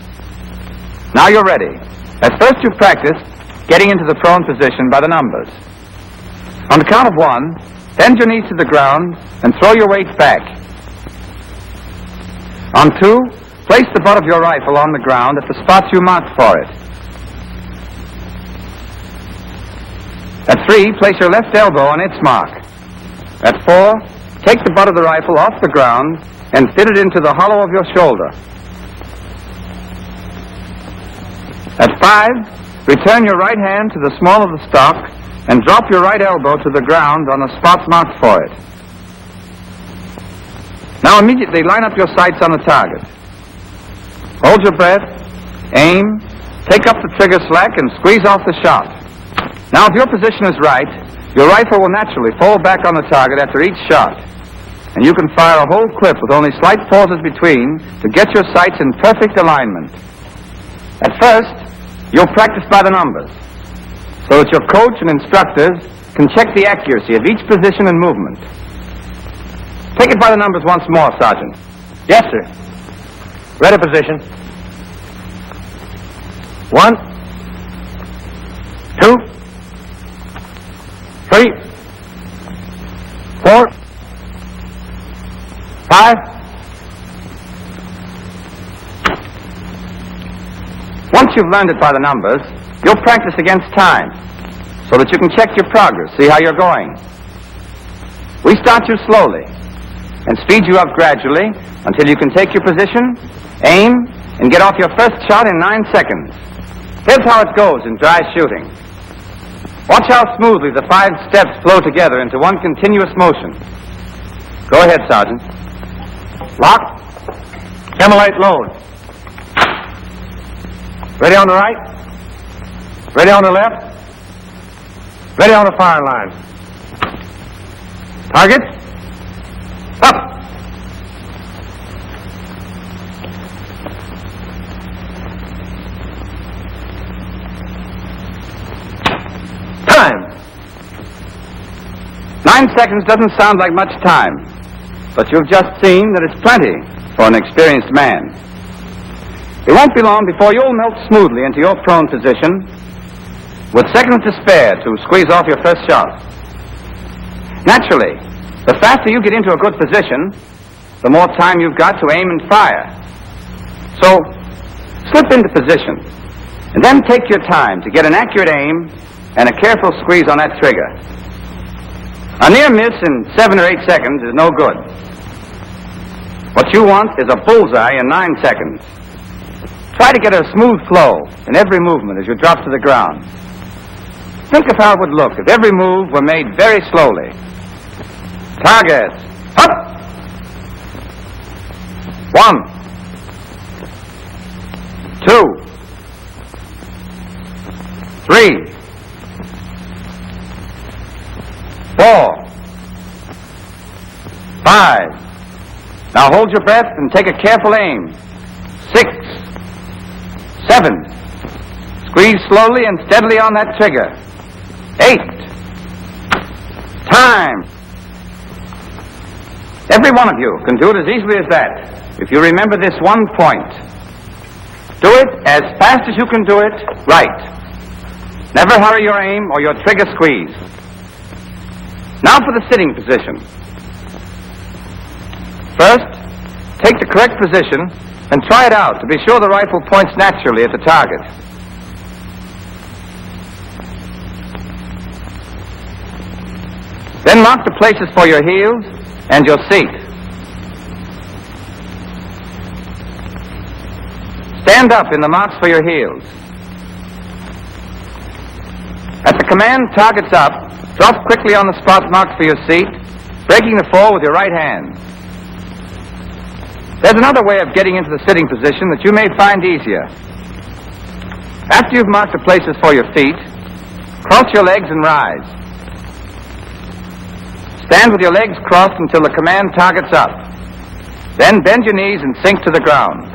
[SPEAKER 1] Now you're ready. At first you practice getting into the prone position by the numbers. On the count of 1, bend your knees to the ground and throw your weight back. On 2, place the butt of your rifle on the ground at the spots you marked for it. At 3, place your left elbow on its mark. At 4, take the butt of the rifle off the ground and fit it into the hollow of your shoulder.
[SPEAKER 8] 5, return your right hand to the small of the stock and drop your right elbow to the ground on the spot marked for it. Now immediately line up your sights on the target. Hold your breath, aim, take up the trigger slack and squeeze off the shot. Now if your position is right, your rifle will naturally fall back on the target after each shot, and you can fire a whole clip with only slight pauses between to get your sights in perfect alignment. At first, you'll practice by the numbers, so that your coach and instructors can check the accuracy of each position and movement. Take it by the numbers once more, Sergeant.
[SPEAKER 6] Yes, sir. Ready position. 1, 2, 3, 4, 5.
[SPEAKER 8] Once you've learned it by the numbers, you'll practice against time, so that you can check your progress, see how you're going. We start you slowly, and speed you up gradually until you can take your position, aim, and get off your first shot in 9 seconds. Here's how it goes in dry shooting. Watch how smoothly the 5 steps flow together into one continuous motion. Go ahead, Sergeant.
[SPEAKER 6] Lock. Camelite load. Ready on the right. Ready on the left. Ready on the firing line. Target. Up.
[SPEAKER 8] Time. 9 seconds doesn't sound like much time, but you've just seen that it's plenty for an experienced man. It won't be long before you'll melt smoothly into your prone position with seconds to spare to squeeze off your first shot. Naturally, the faster you get into a good position, the more time you've got to aim and fire. So, slip into position, and then take your time to get an accurate aim and a careful squeeze on that trigger. A near miss in 7 or 8 seconds is no good. What you want is a bullseye in 9 seconds. Try to get a smooth flow in every movement as you drop to the ground. Think of how it would look if every move were made very slowly. Target. Up. 1, 2, 3, 4, 5. Now hold your breath and take a careful aim. 6, 7. Squeeze slowly and steadily on that trigger. 8. Time. Every one of you can do it as easily as that if you remember this one point. Do it as fast as you can do it right. Never hurry your aim or your trigger squeeze. Now for the sitting position. First, take the correct position and try it out to be sure the rifle points naturally at the target. Then mark the places for your heels and your seat. Stand up in the marks for your heels. At the command, target's up, drop quickly on the spot marked for your seat, breaking the fall with your right hand. There's another way of getting into the sitting position that you may find easier. After you've marked the places for your feet, cross your legs and rise. Stand with your legs crossed until the command target's up. Then bend your knees and sink to the ground.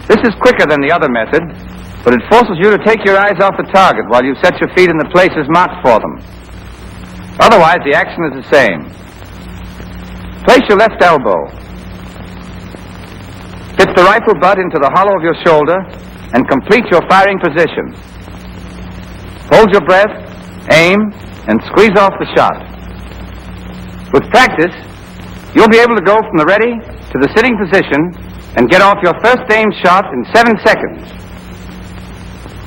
[SPEAKER 8] This is quicker than the other method, but it forces you to take your eyes off the target while you set your feet in the places marked for them. Otherwise, the action is the same. Place your left elbow. Fit the rifle butt into the hollow of your shoulder and complete your firing position. Hold your breath, aim, and squeeze off the shot. With practice, you'll be able to go from the ready to the sitting position and get off your first aim shot in 7 seconds.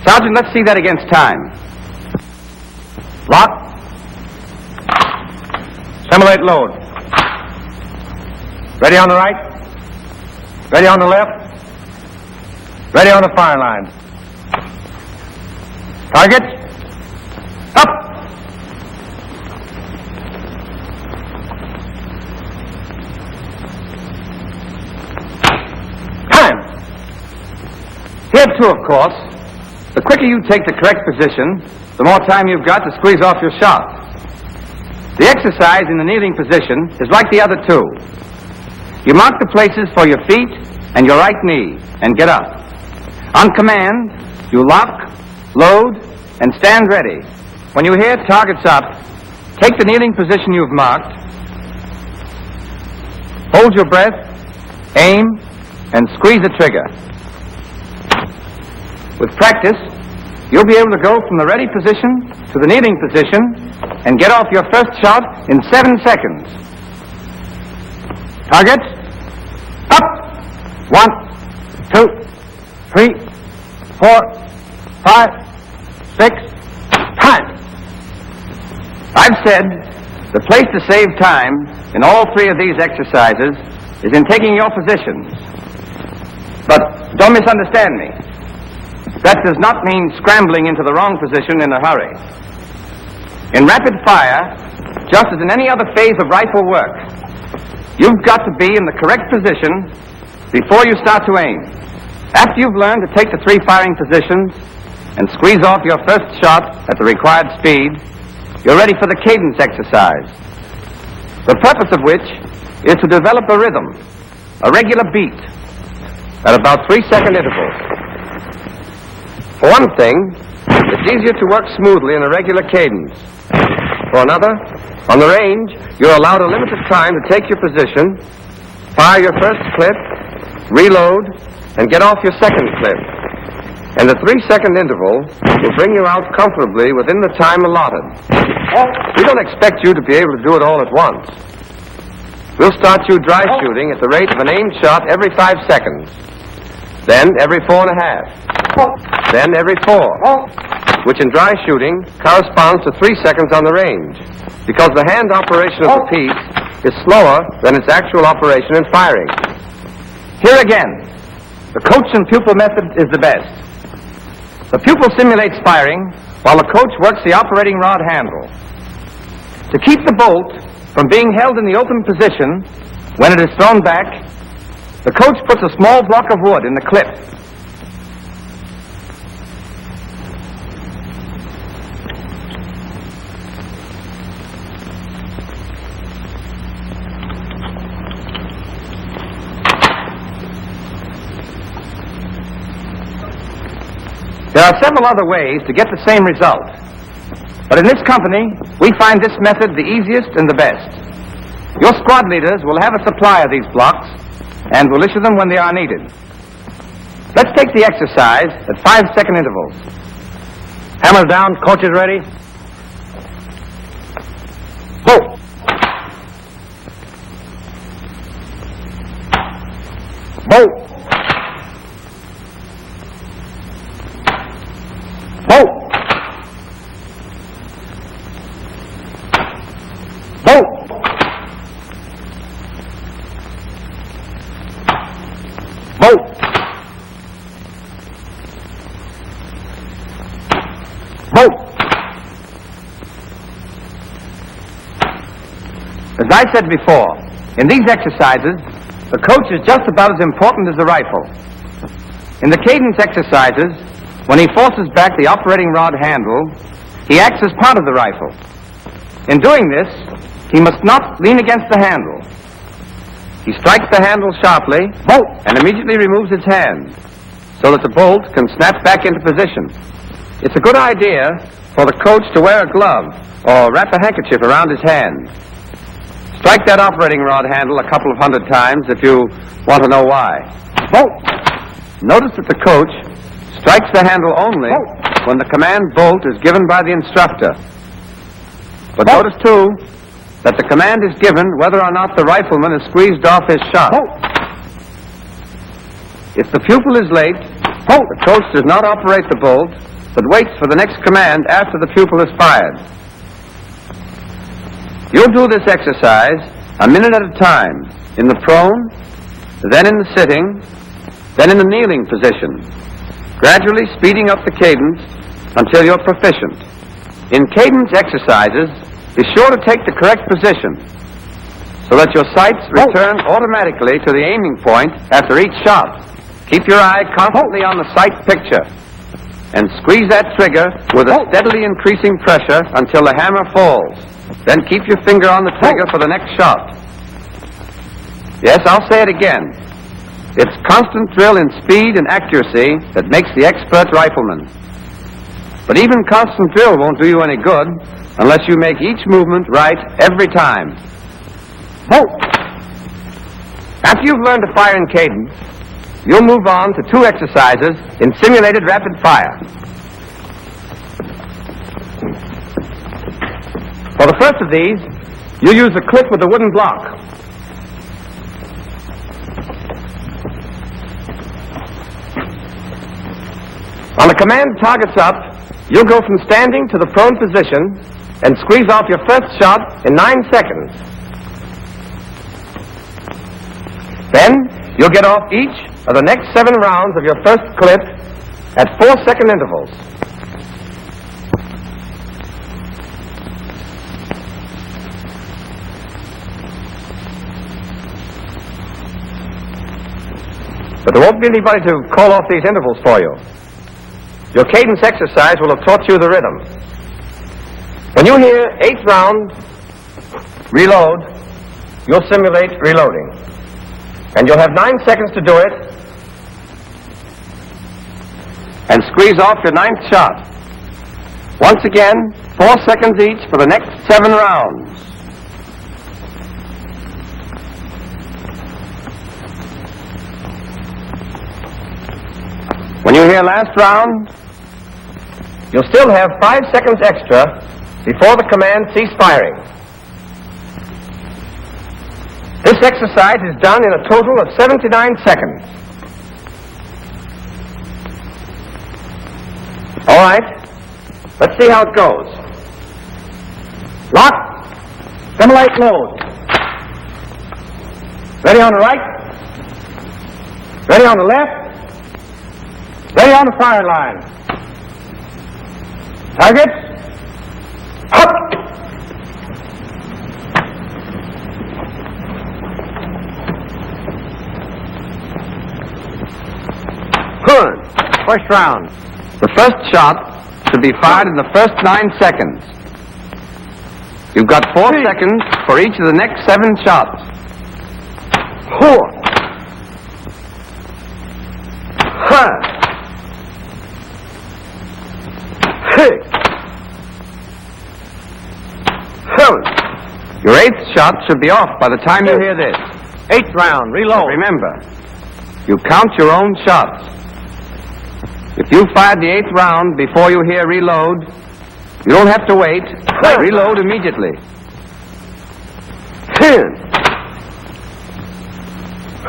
[SPEAKER 8] Sergeant, let's see that against time. Lock.
[SPEAKER 6] Simulate load. Ready on the right. Ready on the left. Ready on the firing line.
[SPEAKER 8] Target. Up. Time. Here, too, of course, the quicker you take the correct position, the more time you've got to squeeze off your shot. The exercise in the kneeling position is like the other two. You mark the places for your feet and your right knee and get up. On command, you lock, load, and stand ready. When you hear targets up, take the kneeling position you've marked, hold your breath, aim, and squeeze the trigger. With practice, you'll be able to go from the ready position to the kneeling position and get off your first shot in 7 seconds. Target. Up. 1, 2, 3, 4, 5, 6. Time. I've said the place to save time in all three of these exercises is in taking your positions. But don't misunderstand me. That does not mean scrambling into the wrong position in a hurry. In rapid fire, just as in any other phase of rifle work, you've got to be in the correct position before you start to aim. After you've learned to take the 3 firing positions and squeeze off your first shot at the required speed, you're ready for the cadence exercise, the purpose of which is to develop a rhythm, a regular beat, at about 3-second intervals. For one thing, it's easier to work smoothly in a regular cadence. For another, on the range, you're allowed a limited time to take your position, fire your first clip, reload, and get off your second clip. And the 3-second interval will bring you out comfortably within the time allotted. We don't expect you to be able to do it all at once. We'll start you dry shooting at the rate of an aimed shot every 5 seconds. Then every 4.5. Then every 4. Which in dry shooting corresponds to 3 seconds on the range, because the hand operation of the piece is slower than its actual operation in firing. Here again, the coach and pupil method is the best. The pupil simulates firing while the coach works the operating rod handle. To keep the bolt from being held in the open position when it is thrown back, the coach puts a small block of wood in the clip. There are several other ways to get the same result. But in this company, we find this method the easiest and the best. Your squad leaders will have a supply of these blocks and will issue them when they are needed. Let's take the exercise at 5-second intervals. Hammer down, coach is ready. Go! Go! Go! Go! Go! Go! As I said before, in these exercises, the coach is just about as important as the rifle. In the cadence exercises, when he forces back the operating rod handle, he acts as part of the rifle. In doing this, he must not lean against the handle. He strikes the handle sharply and immediately removes his hand so that the bolt can snap back into position. It's a good idea for the coach to wear a glove or wrap a handkerchief around his hand. Strike that operating rod handle a couple of 100 times if you want to know why. Notice that the coach strikes the handle only when the command bolt is given by the instructor. But notice, too, that the command is given whether or not the rifleman has squeezed off his shot. If the pupil is late, the coach does not operate the bolt, but waits for the next command after the pupil is fired. You'll do this exercise a minute at a time, in the prone, then in the sitting, then in the kneeling position, gradually speeding up the cadence until you're proficient. In cadence exercises, be sure to take the correct position so that your sights return automatically to the aiming point after each shot. Keep your eye constantly on the sight picture and squeeze that trigger with a steadily increasing pressure until the hammer falls. Then keep your finger on the trigger for the next shot. Yes, I'll say it again. It's constant drill in speed and accuracy that makes the expert rifleman. But even constant drill won't do you any good unless you make each movement right every time. After you've learned to fire in cadence, you'll move on to 2 exercises in simulated rapid fire. For the first of these, you'll use a clip with a wooden block. On the command target's up, you'll go from standing to the prone position and squeeze off your first shot in 9 seconds. Then, you'll get off each of the next 7 rounds of your first clip at 4-second intervals. But there won't be anybody to call off these intervals for you. Your cadence exercise will have taught you the rhythm. When you hear 8th round, reload, you'll simulate reloading. And you'll have 9 seconds to do it. And squeeze off your 9th shot. Once again, 4 seconds each for the next 7 rounds. When you hear last round, you'll still have 5 seconds extra before the command cease firing. This exercise is done in a total of 79 seconds. All right, let's see how it goes. Lock, simulate load. Ready on the right, ready on the left, ready on the fire line. Targets, up! Good. First round. The first shot should be fired in the first 9 seconds. You've got 4 seconds for each of the next 7 shots. 4. 6. 7. Your 8th shot should be off by the time you hear this. 8th round, reload. Remember, you count your own shots. If you fired the 8th round before you hear reload, you don't have to wait. Reload immediately. 10.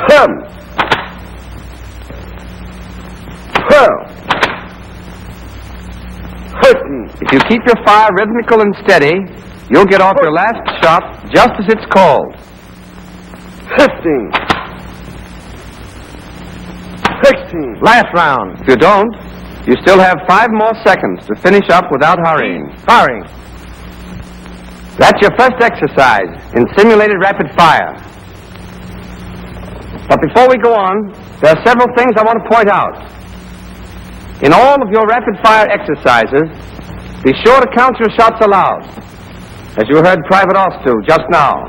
[SPEAKER 8] 7. 12. 13. If you keep your fire rhythmical and steady, you'll get off your last shot just as it's called. 15. 16. Last round. If you don't, you still have 5 more seconds to finish up without hurrying. Firing. That's your first exercise in simulated rapid fire. But before we go on, there are several things I want to point out. In all of your rapid fire exercises, be sure to count your shots aloud, as you heard Private Oss do just now.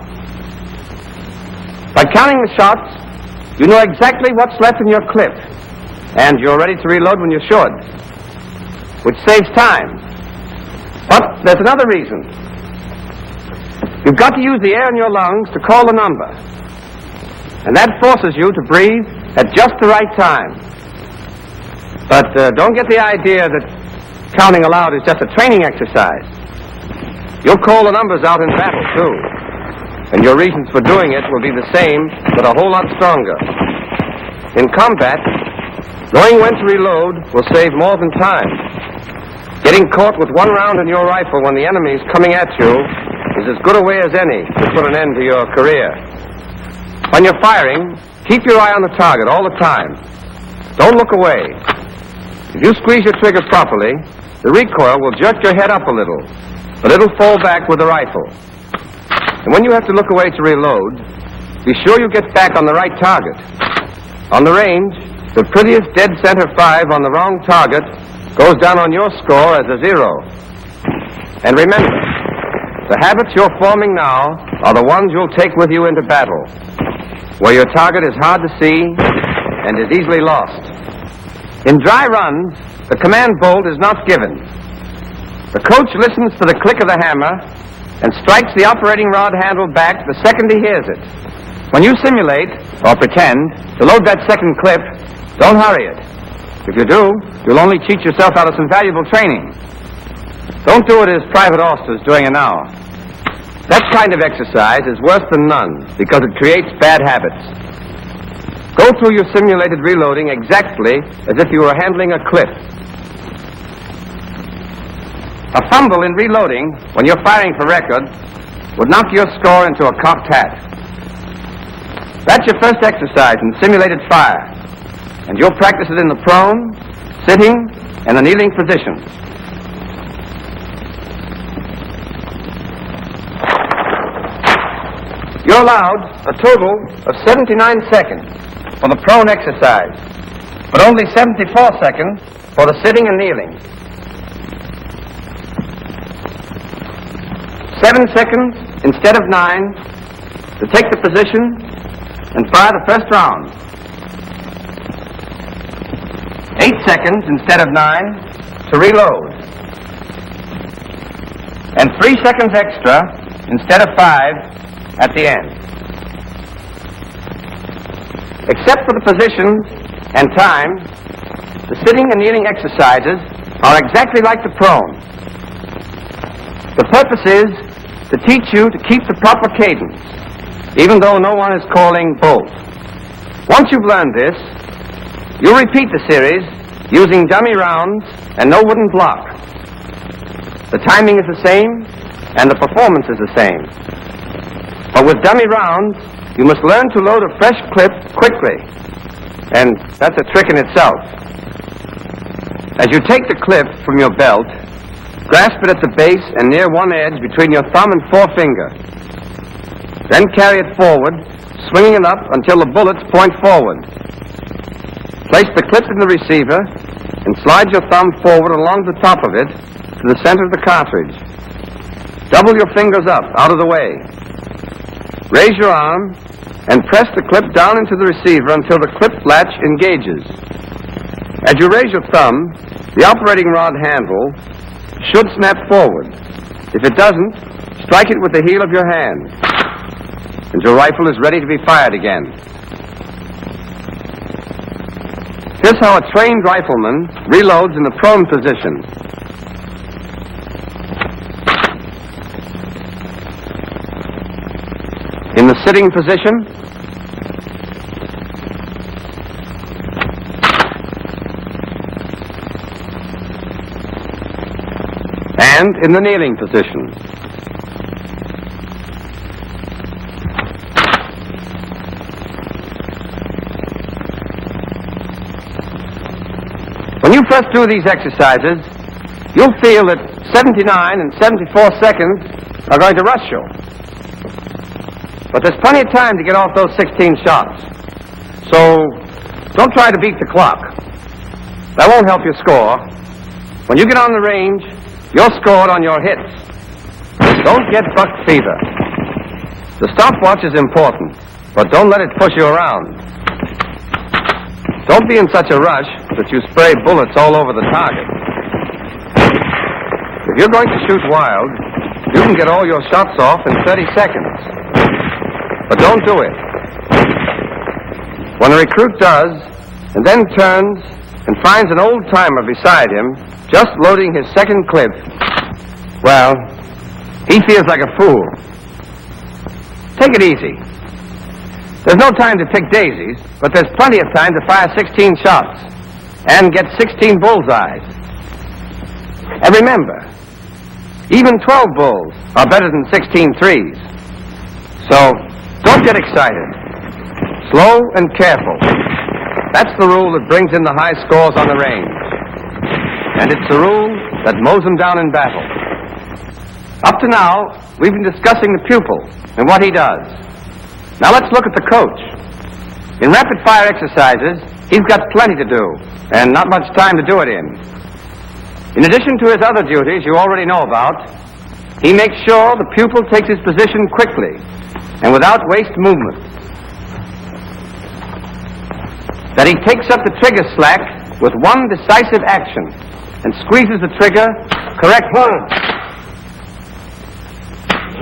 [SPEAKER 8] By counting the shots, you know exactly what's left in your clip, and you're ready to reload when you should, which saves time. But there's another reason. You've got to use the air in your lungs to call the number, and that forces you to breathe at just the right time. But don't get the idea that counting aloud is just a training exercise. You'll call the numbers out in battle, too. And your reasons for doing it will be the same, but a whole lot stronger. In combat, knowing when to reload will save more than time. Getting caught with 1 round in your rifle when the enemy is coming at you is as good a way as any to put an end to your career. When you're firing, keep your eye on the target all the time. Don't look away. If you squeeze your trigger properly,
[SPEAKER 6] the recoil will jerk your head up a little, but it'll fall back with the rifle. And when you have to look away to reload, be sure you get back on the right target. On the range, the prettiest dead center 5 on the wrong target goes down on your score as a 0. And remember, the habits you're forming now are the ones you'll take with you into battle, where your target is hard to see and is easily lost. In dry runs, the command bolt is not given. The coach listens to the click of the hammer and strikes the operating rod handle back the second he hears it. When you simulate, or pretend, to load that second clip, don't hurry it. If you do, you'll only cheat yourself out of some valuable training. Don't do it as Private Auster's doing it now. That kind of exercise is worse than none because it creates bad habits. Go through your simulated reloading exactly as if you were handling a clip. A fumble in reloading, when you're firing for record, would knock your score into a cocked hat. That's your first exercise in simulated fire, and you'll practice it in the prone, sitting, and the kneeling positions. You're allowed a total of 79 seconds for the prone exercise, but only 74 seconds for the sitting and kneeling. 7 seconds instead of 9 to take the position and fire the first round. 8 seconds instead of 9 to reload. And 3 seconds extra instead of 5 at the end. Except for the positions and time, the sitting and kneeling exercises are exactly like the prone. The purpose is to teach you to keep the proper cadence, even though no one is calling bolt. Once you've learned this, you'll repeat the series using dummy rounds and no wooden block. The timing is the same, and the performance is the same. But with dummy rounds, you must learn to load a fresh clip quickly, and that's a trick in itself. As you take the clip from your belt, grasp it at the base and near one edge between your thumb and forefinger. Then carry it forward, swinging it up until the bullets point forward. Place the clip in the receiver and slide your thumb forward along the top of it to the center of the cartridge. Double your fingers up, out of the way. Raise your arm and press the clip down into the receiver until the clip latch engages. As you raise your thumb, the operating rod handle should snap forward. If it doesn't, strike it with the heel of your hand, and your rifle is ready to be fired again. Here's how a trained rifleman reloads in the prone position. In the sitting position, and in the kneeling position. When you first do these exercises, you'll feel that 79 and 74 seconds are going to rush you. But there's plenty of time to get off those 16 shots. So don't try to beat the clock. That won't help your score. When you get on the range, you're scored on your hits. Don't get buck fever. The stopwatch is important, but don't let it push you around. Don't be in such a rush that you spray bullets all over the target. If you're going to shoot wild, you can get all your shots off in 30 seconds. But don't do it. When a recruit does, and then turns and finds an old-timer beside him, just loading his second clip, well, he feels like a fool. Take it easy. There's no time to pick daisies, but there's plenty of time to fire 16 shots and get 16 bullseyes. And remember, even 12 bulls are better than 16 threes. So, don't get excited. Slow and careful. That's the rule that brings in the high scores on the range. And it's the rule that mows them down in battle. Up to now, we've been discussing the pupil and what he does. Now let's look at the coach. In rapid-fire exercises, he's got plenty to do, and not much time to do it in. In addition to his other duties you already know about, he makes sure the pupil takes his position quickly and without waste movement. That he takes up the trigger slack with one decisive action and squeezes the trigger correctly.
[SPEAKER 7] 1,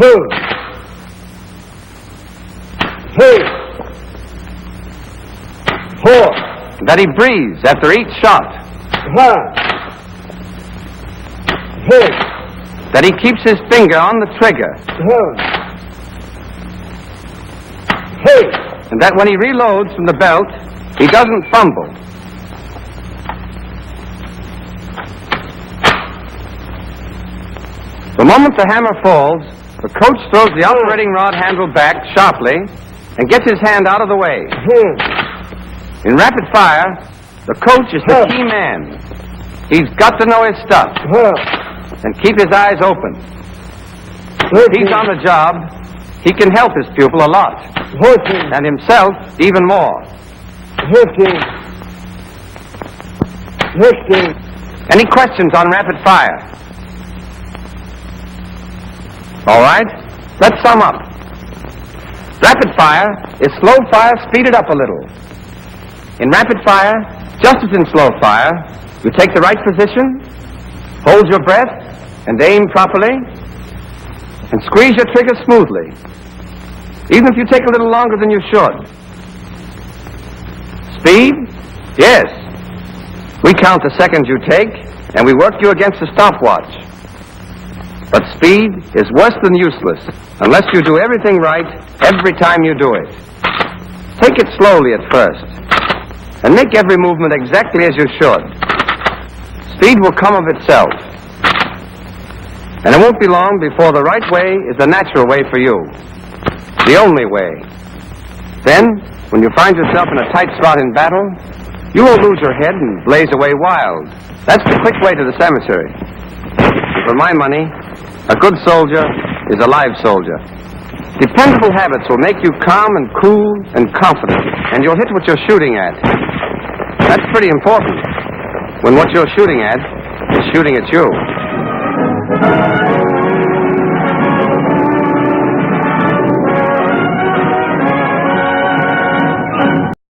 [SPEAKER 7] 2, 3, 4.
[SPEAKER 6] That he breathes after each shot.
[SPEAKER 7] 1, 2,
[SPEAKER 6] That he keeps his finger on the trigger.
[SPEAKER 7] 3.
[SPEAKER 6] And that when he reloads from the belt, he doesn't fumble. The moment the hammer falls, the coach throws the operating rod handle back sharply and gets his hand out of the way. In rapid fire, the coach is the key man. He's got to know his stuff and keep his eyes open. If he's on the job, he can help his pupil a lot,
[SPEAKER 7] 14,
[SPEAKER 6] and himself even more.
[SPEAKER 7] 15, 16.
[SPEAKER 6] Any questions on rapid fire? All right, let's sum up. Rapid fire is slow fire speeded up a little. In rapid fire, just as in slow fire, you take the right position, hold your breath, and aim properly, and squeeze your trigger smoothly, even if you take a little longer than you should. Speed? Yes. We count the seconds you take, and we work you against the stopwatch. But speed is worse than useless unless you do everything right every time you do it. Take it slowly at first, and make every movement exactly as you should. Speed will come of itself. And it won't be long before the right way is the natural way for you. The only way. Then, when you find yourself in a tight spot in battle, you won't lose your head and blaze away wild. That's the quick way to the cemetery. For my money, a good soldier is a live soldier. Dependable habits will make you calm and cool and confident, and you'll hit what you're shooting at. That's pretty important when what you're shooting at is shooting at you.